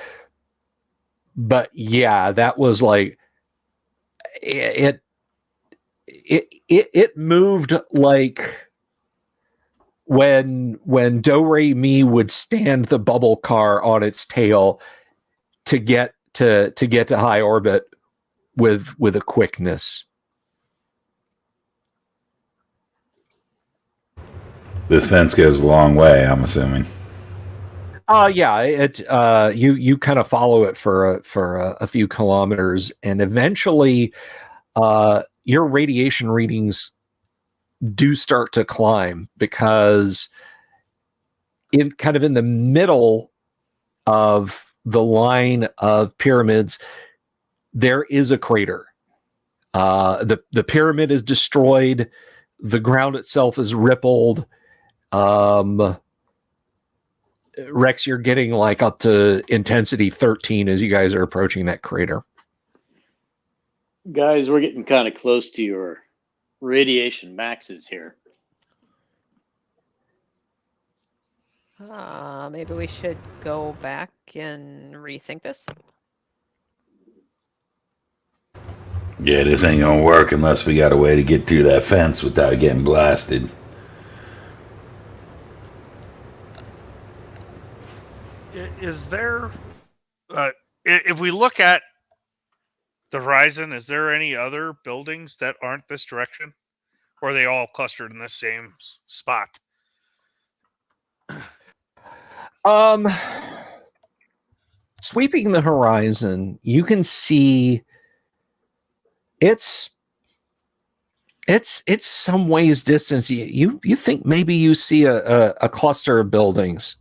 But yeah, that was like it moved like when Do Re Mi would stand the bubble car on its tail to get to high orbit with a quickness. This fence goes a long way, I'm assuming. Yeah, it you kind of follow it for a few kilometers, and eventually your radiation readings do start to climb, because in the middle of the line of pyramids there is a crater. The pyramid is destroyed, the ground itself is rippled. Rex, you're getting like up to intensity 13 as you guys are approaching that crater. Guys, we're getting kind of close to your radiation maxes here. Maybe we should go back and rethink this. Yeah, this ain't gonna work unless we got a way to get through that fence without getting blasted. Is there, if we look at the horizon, is there any other buildings that aren't this direction? Or are they all clustered in the same spot? Sweeping the horizon, you can see it's some ways distance. You think maybe you see a cluster of buildings.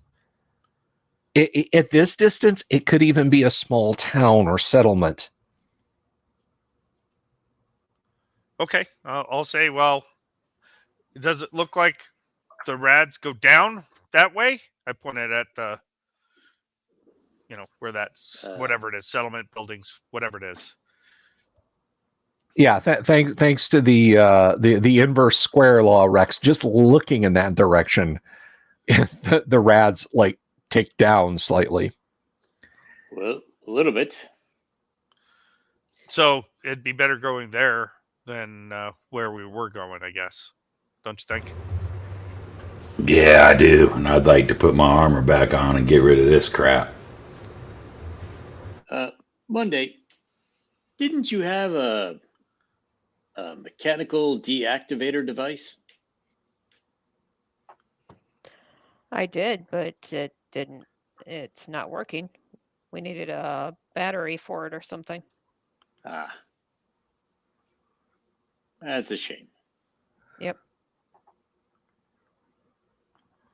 At this distance, it could even be a small town or settlement. Okay, I'll say, well, does it look like the rads go down that way? I pointed at the, where that's, whatever it is, settlement buildings, whatever it is. Yeah, thanks to the inverse square law, Rex. Just looking in that direction, the rads like tick down slightly. Well, a little bit. So it'd be better going there than where we were going, I guess. Don't you think? Yeah, I do. And I'd like to put my armor back on and get rid of this crap. Monday, didn't you have a mechanical deactivator device? I did, but it didn't. It's not working. We needed a battery for it or something. Ah, that's a shame. Yep.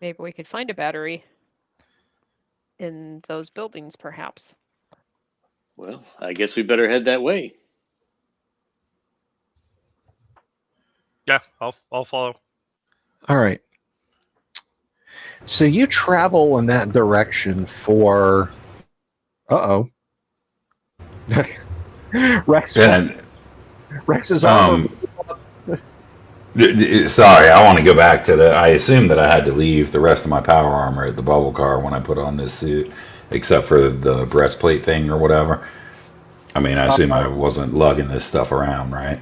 Maybe we could find a battery in those buildings, perhaps. Well, I guess we better head that way. Yeah, I'll follow. All right. So you travel in that direction for. Rex. And Rex's armor. sorry, I want to go back to the. I assumed that I had to leave the rest of my power armor at the bubble car when I put on this suit, except for the breastplate thing or whatever. I mean, I assume I wasn't lugging this stuff around, right?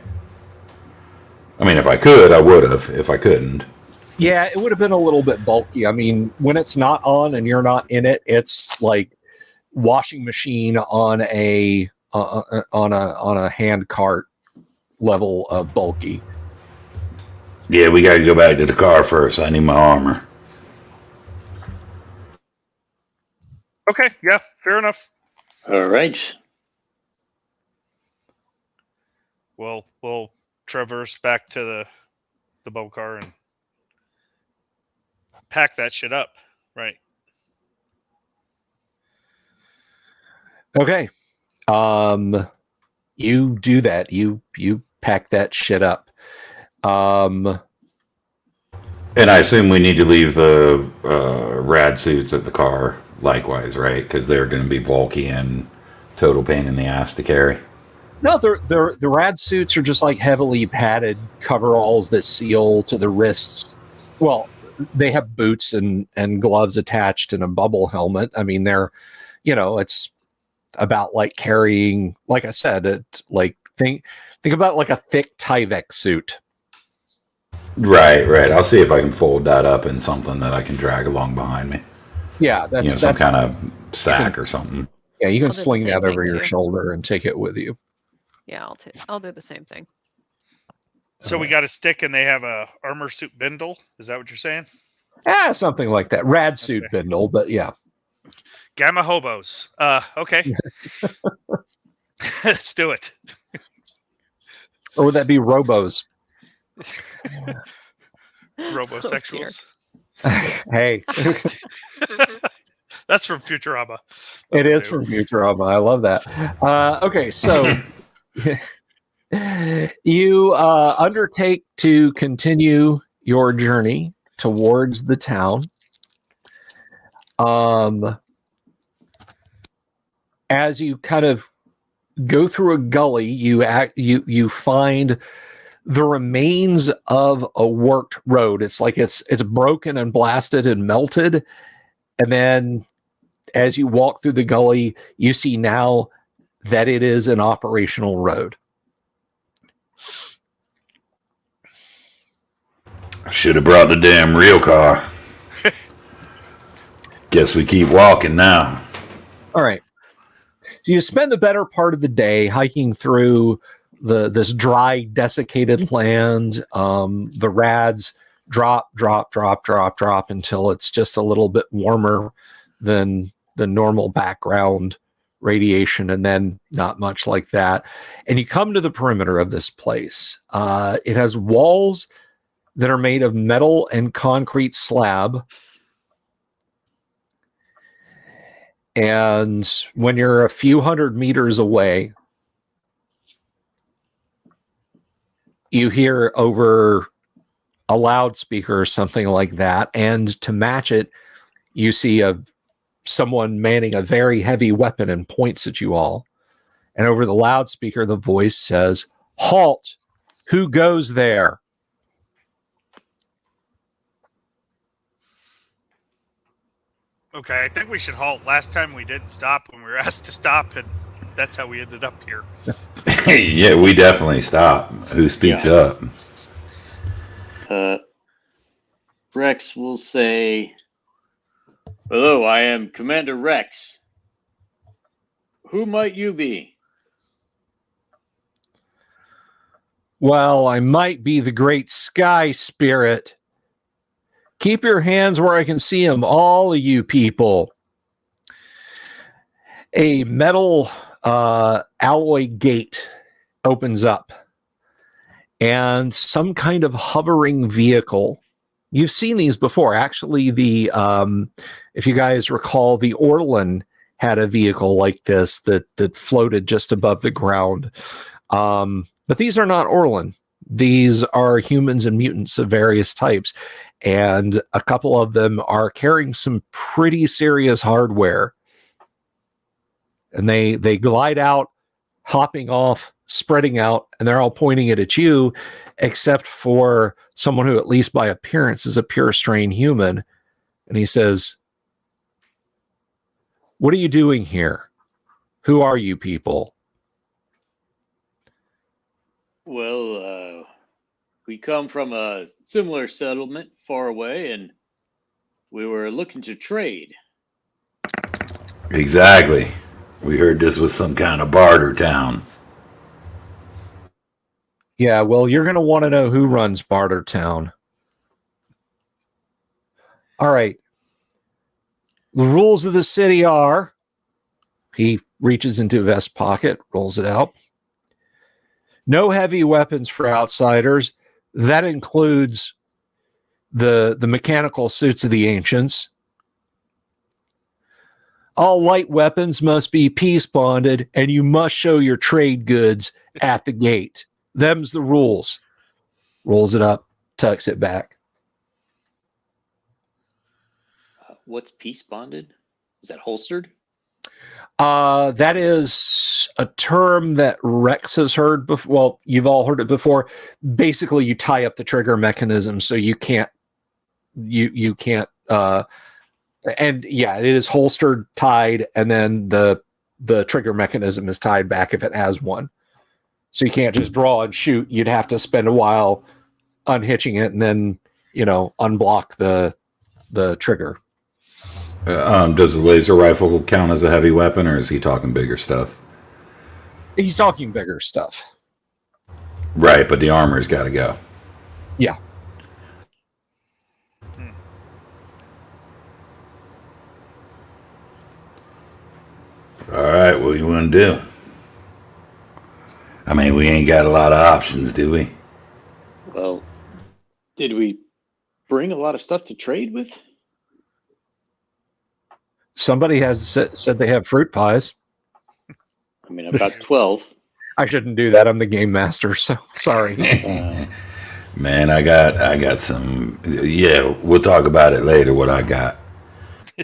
I mean, if I could, I would have. If I couldn't, Yeah, it would have been a little bit bulky. I mean, when it's not on and you're not in it, it's like washing machine on a hand cart level of bulky. yeah, we got to go back to the car first. I need my armor. Okay, yeah, fair enough. All right. We'll traverse back to the boat car and pack that shit up, right? Okay. You do that. You pack that shit up. And I assume we need to leave the rad suits at the car likewise, right? Because they're going to be bulky and total pain in the ass to carry. No, the rad suits are just like heavily padded coveralls that seal to the wrists. Well, they have boots and gloves attached and a bubble helmet. I mean, they're, it's about like carrying, like I said, it's like think about like a thick Tyvek suit. Right. I'll see if I can fold that up in something that I can drag along behind me. Yeah, that's some kind of sack or something. Yeah, you can I'll do the sling same that over thing, your too. shoulder and take it with you. Yeah, I'll do the same thing. So we got a stick and they have a armor suit bindle. Is that what you're saying? Something like that. Rad suit Okay. bindle, but yeah. Gamma hobos. Okay. Let's do it. Or would that be robos? Robosexuals. Hey, That's from Futurama. it is from Futurama. I love that. Okay, so you undertake to continue your journey towards the town. As you kind of go through a gully, you find the remains of a worked road. It's like it's broken and blasted and melted, and then as you walk through the gully, you see now that it is an operational road. Should have brought the damn real car. Guess we keep walking now. All right. So you spend the better part of the day hiking through this dry, desiccated land. The rads drop until it's just a little bit warmer than the normal background radiation, and then not much like that. And you come to the perimeter of this place. It has walls that are made of metal and concrete slab. And when you're a few hundred meters away, you hear over a loudspeaker or something like that. And to match it, you see someone manning a very heavy weapon and points at you all. And over the loudspeaker, the voice says, "Halt! Who goes there?" Okay, I think we should halt. Last time we didn't stop when we were asked to stop, and that's how we ended up here. Yeah, we definitely stop. Who speaks up? Rex will say, "Hello, I am Commander Rex. Who might you be?" "Well, I might be the great sky spirit. Keep your hands where I can see them, all of you people." A metal alloy gate opens up, and some kind of hovering vehicle. You've seen these before. Actually, if you guys recall, the Orlan had a vehicle like this that floated just above the ground. But these are not Orlan. These are humans and mutants of various types. And a couple of them are carrying some pretty serious hardware. And they glide out, hopping off, spreading out, and they're all pointing it at you, except for someone who, at least by appearance, is a pure strain human. And he says, "What are you doing here? Who are you people?" Well, we come from a similar settlement far away, and we were looking to trade. Exactly. We heard this was some kind of barter town. Yeah, well, you're going to want to know who runs Barter Town. All right. The rules of the city are, he reaches into a vest pocket, rolls it out. No heavy weapons for outsiders. That includes the mechanical suits of the ancients. All light weapons must be peace bonded, and you must show your trade goods at the gate. Them's the rules. Rolls it up, tucks it back. What's peace bonded? Is that holstered? That is a term that Rex has heard before. Well, you've all heard it before. Basically, you tie up the trigger mechanism so you can't. You can't. And yeah, it is holstered, tied, and then the trigger mechanism is tied back if it has one. So you can't just draw and shoot. You'd have to spend a while unhitching it and then, unblock the trigger. Does the laser rifle count as a heavy weapon, or is he talking bigger stuff? He's talking bigger stuff. Right, but the armor's got to go. Yeah. All right, what do you want to do? I mean, we ain't got a lot of options, do we? Well, did we bring a lot of stuff to trade with? Somebody has said they have fruit pies. I mean, I've got 12. I shouldn't do that. I'm the game master, so sorry. Man, I got some. Yeah, we'll talk about it later. What I got.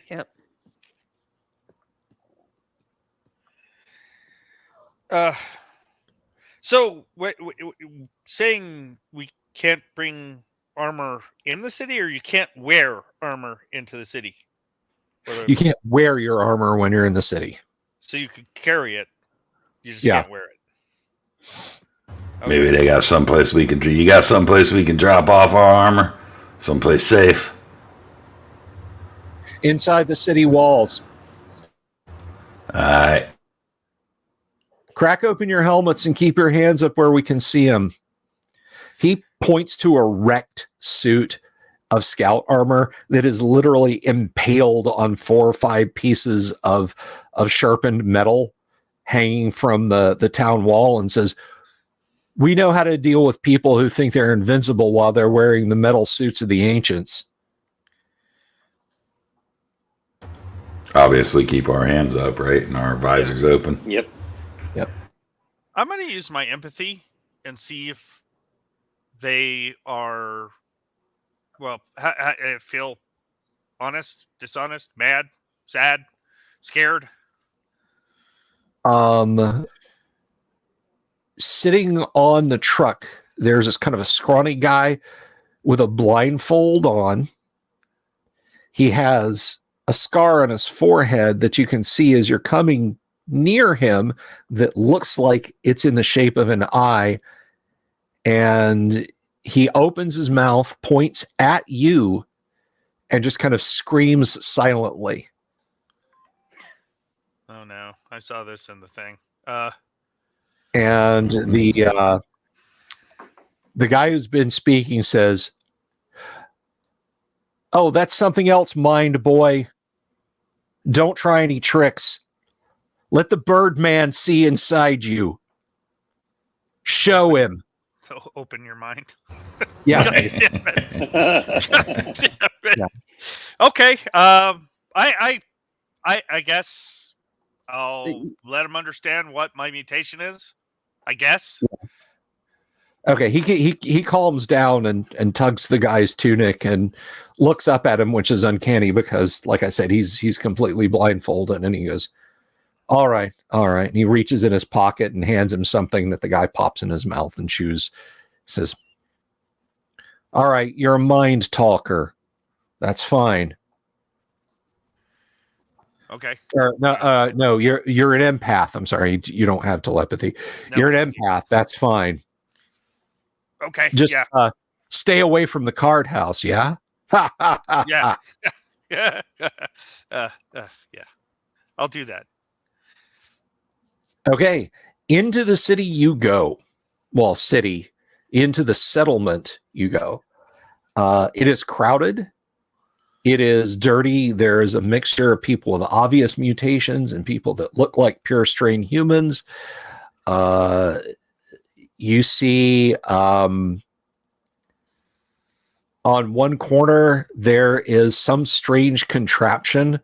Yep. So saying we can't bring armor in the city, or you can't wear armor into the city? You can't wear your armor when you're in the city. So you could carry it. You just Yeah. can't wear it. Okay. Maybe they got someplace we can. You got someplace we can drop off our armor, someplace safe. Inside the city walls. All right. Crack open your helmets and keep your hands up where we can see them. He points to a wrecked suit of scout armor that is literally impaled on 4 or 5 pieces of sharpened metal hanging from the town wall, and says, "We know how to deal with people who think they're invincible while they're wearing the metal suits of the ancients." Obviously, keep our hands up, right, and our visors open. Yep. I'm going to use my empathy and see if they are, well, feel honest, dishonest, mad, sad, scared. Sitting on the truck, there's this kind of a scrawny guy with a blindfold on. He has a scar on his forehead that you can see as you're coming near him that looks like it's in the shape of an eye. And he opens his mouth, points at you, and just kind of screams silently. Oh no, I saw this in the thing. And the guy who's been speaking says, "Oh, that's something else, mind boy. Don't try any tricks. Let the Birdman see inside you. Show him." So open your mind. Yeah. God damn it. God damn it. Yeah. Okay. I guess I'll let him understand what my mutation is, I guess. Okay, he calms down and tugs the guy's tunic and looks up at him, which is uncanny because, like I said, he's completely blindfolded, and he goes, all right. And he reaches in his pocket and hands him something that the guy pops in his mouth and chews. Says, all right, you're a mind talker. That's fine. Okay. No, you're an empath. I'm sorry, you don't have telepathy. No, you're an empath. That's fine. Okay. Just stay away from the card house. Yeah. Yeah. Yeah. Yeah. I'll do that. Okay. Into the city you go. Well, city. Into the settlement you go. It is crowded. It is dirty. There is a mixture of people with obvious mutations and people that look like pure strain humans. You see on one corner, there is some strange contraption.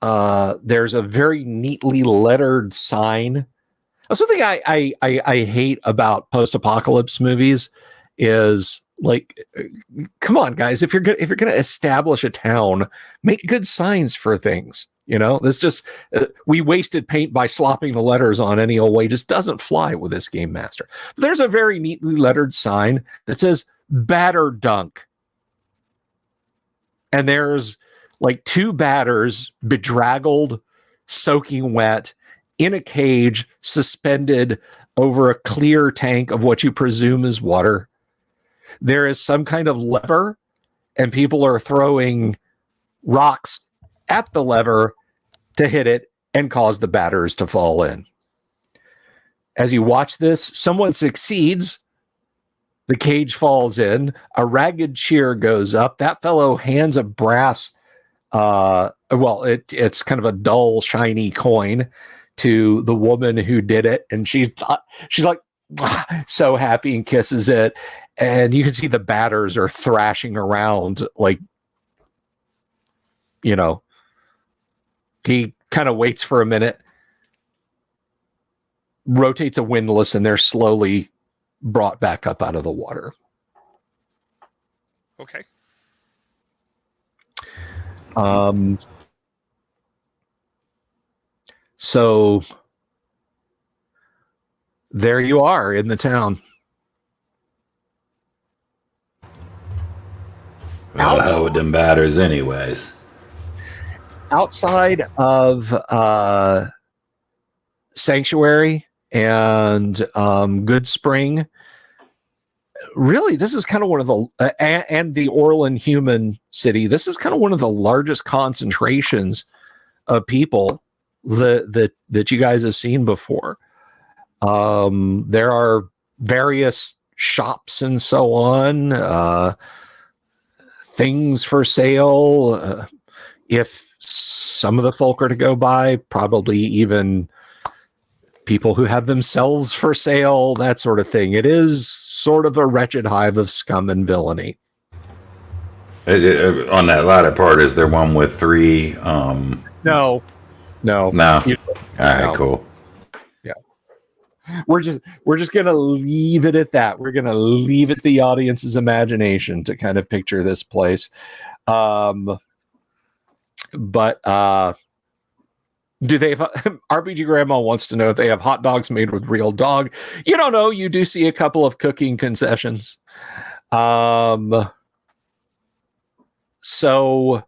There's a very neatly lettered sign. That's one thing I hate about post-apocalypse movies is, like, come on, guys, if you're gonna establish a town, make good signs for things. You know, this just we wasted paint by slopping the letters on any old way. Just doesn't fly with this game master. But there's a very neatly lettered sign that says "Batter Dunk," and there's like two batters bedraggled, soaking wet, in a cage, suspended over a clear tank of what you presume is water. There is some kind of lever, and people are throwing rocks at the lever to hit it and cause the batters to fall in. As you watch this, someone succeeds. The cage falls in. A ragged cheer goes up. That fellow hands a brass, it's kind of a dull, shiny coin to the woman who did it, and she's like so happy and kisses it. And you can see the batters are thrashing around, like, you know. He kind of waits for a minute, rotates a windlass, and they're slowly brought back up out of the water. Okay. So there you are in the town. How with them batters anyways? Outside of Sanctuary and Good Spring, really, this is kind of one of the and the Orland Human City. This is kind of one of the largest concentrations of people that you guys have seen before. There are various shops and so on, things for sale. If some of the folk are to go by, probably even people who have themselves for sale, that sort of thing. It is sort of a wretched hive of scum and villainy. On that latter part, is there one with three? No. All right, cool. Yeah, we're just gonna leave it at that. We're gonna leave it the audience's imagination to kind of picture this place. But do they have RPG Grandma wants to know if they have hot dogs made with real dog? You don't know. You do see a couple of cooking concessions. So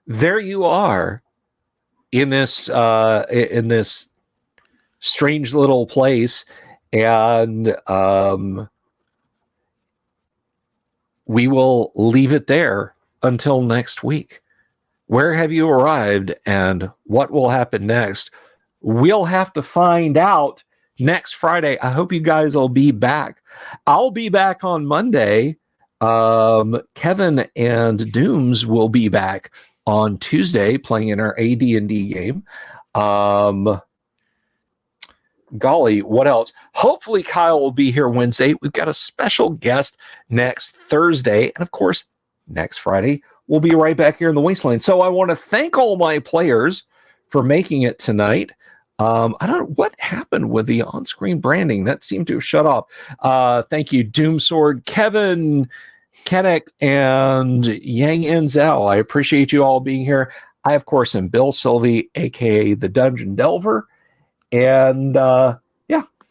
there you are in this strange little place, and we will leave it there until next week. Where have you arrived, and what will happen next? We'll have to find out next Friday. I hope you guys will be back. I'll be back on Monday. Kevin and Dooms will be back on Tuesday playing in our AD&D game. Golly, what else? Hopefully Kyle will be here Wednesday. We've got a special guest next Thursday. And of course, next Friday, we'll be right back here in the Wasteland. So I want to thank all my players for making it tonight. I don't know what happened with the on-screen branding. That seemed to have shut off. Thank you, Doomsword, Kevin, Kennick, and Yang Enzel. I appreciate you all being here. I, of course, am Bill Sylvie, a.k.a. the Dungeon Delver. And,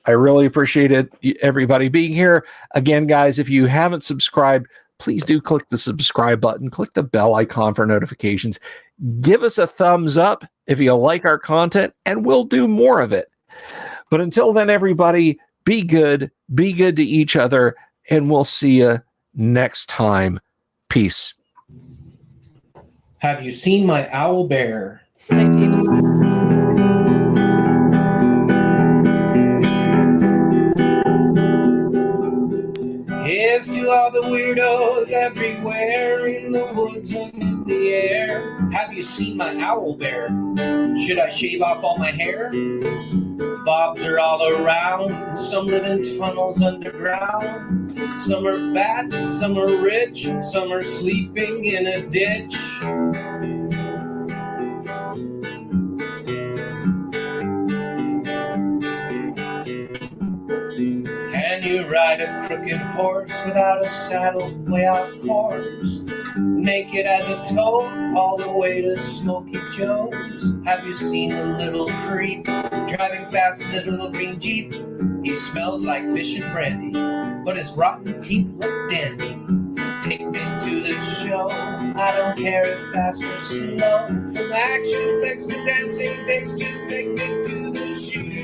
I really appreciate everybody being here. Again, guys, if you haven't subscribed, please do click the subscribe button. Click the bell icon for notifications. Give us a thumbs up if you like our content, and we'll do more of it. But until then, everybody, be good to each other, and we'll see you next time. Peace. Have you seen my owl bear? Hey, peeps. Here's to all the weirdos everywhere in the woods and in the air. Have you seen my owl bear? Should I shave off all my hair? Bobs are all around. Some live in tunnels underground. Some are fat, some are rich, some are sleeping in a ditch. Can you ride a crooked horse without a saddle way off course? Naked as a toad, all the way to Smoky Joe's. Have you seen the little creep driving fast in his little green Jeep? He smells like fish and brandy, but his rotten teeth look dandy. Take me to the show, I don't care if fast or slow. From action flicks to dancing dicks, just take me to the show.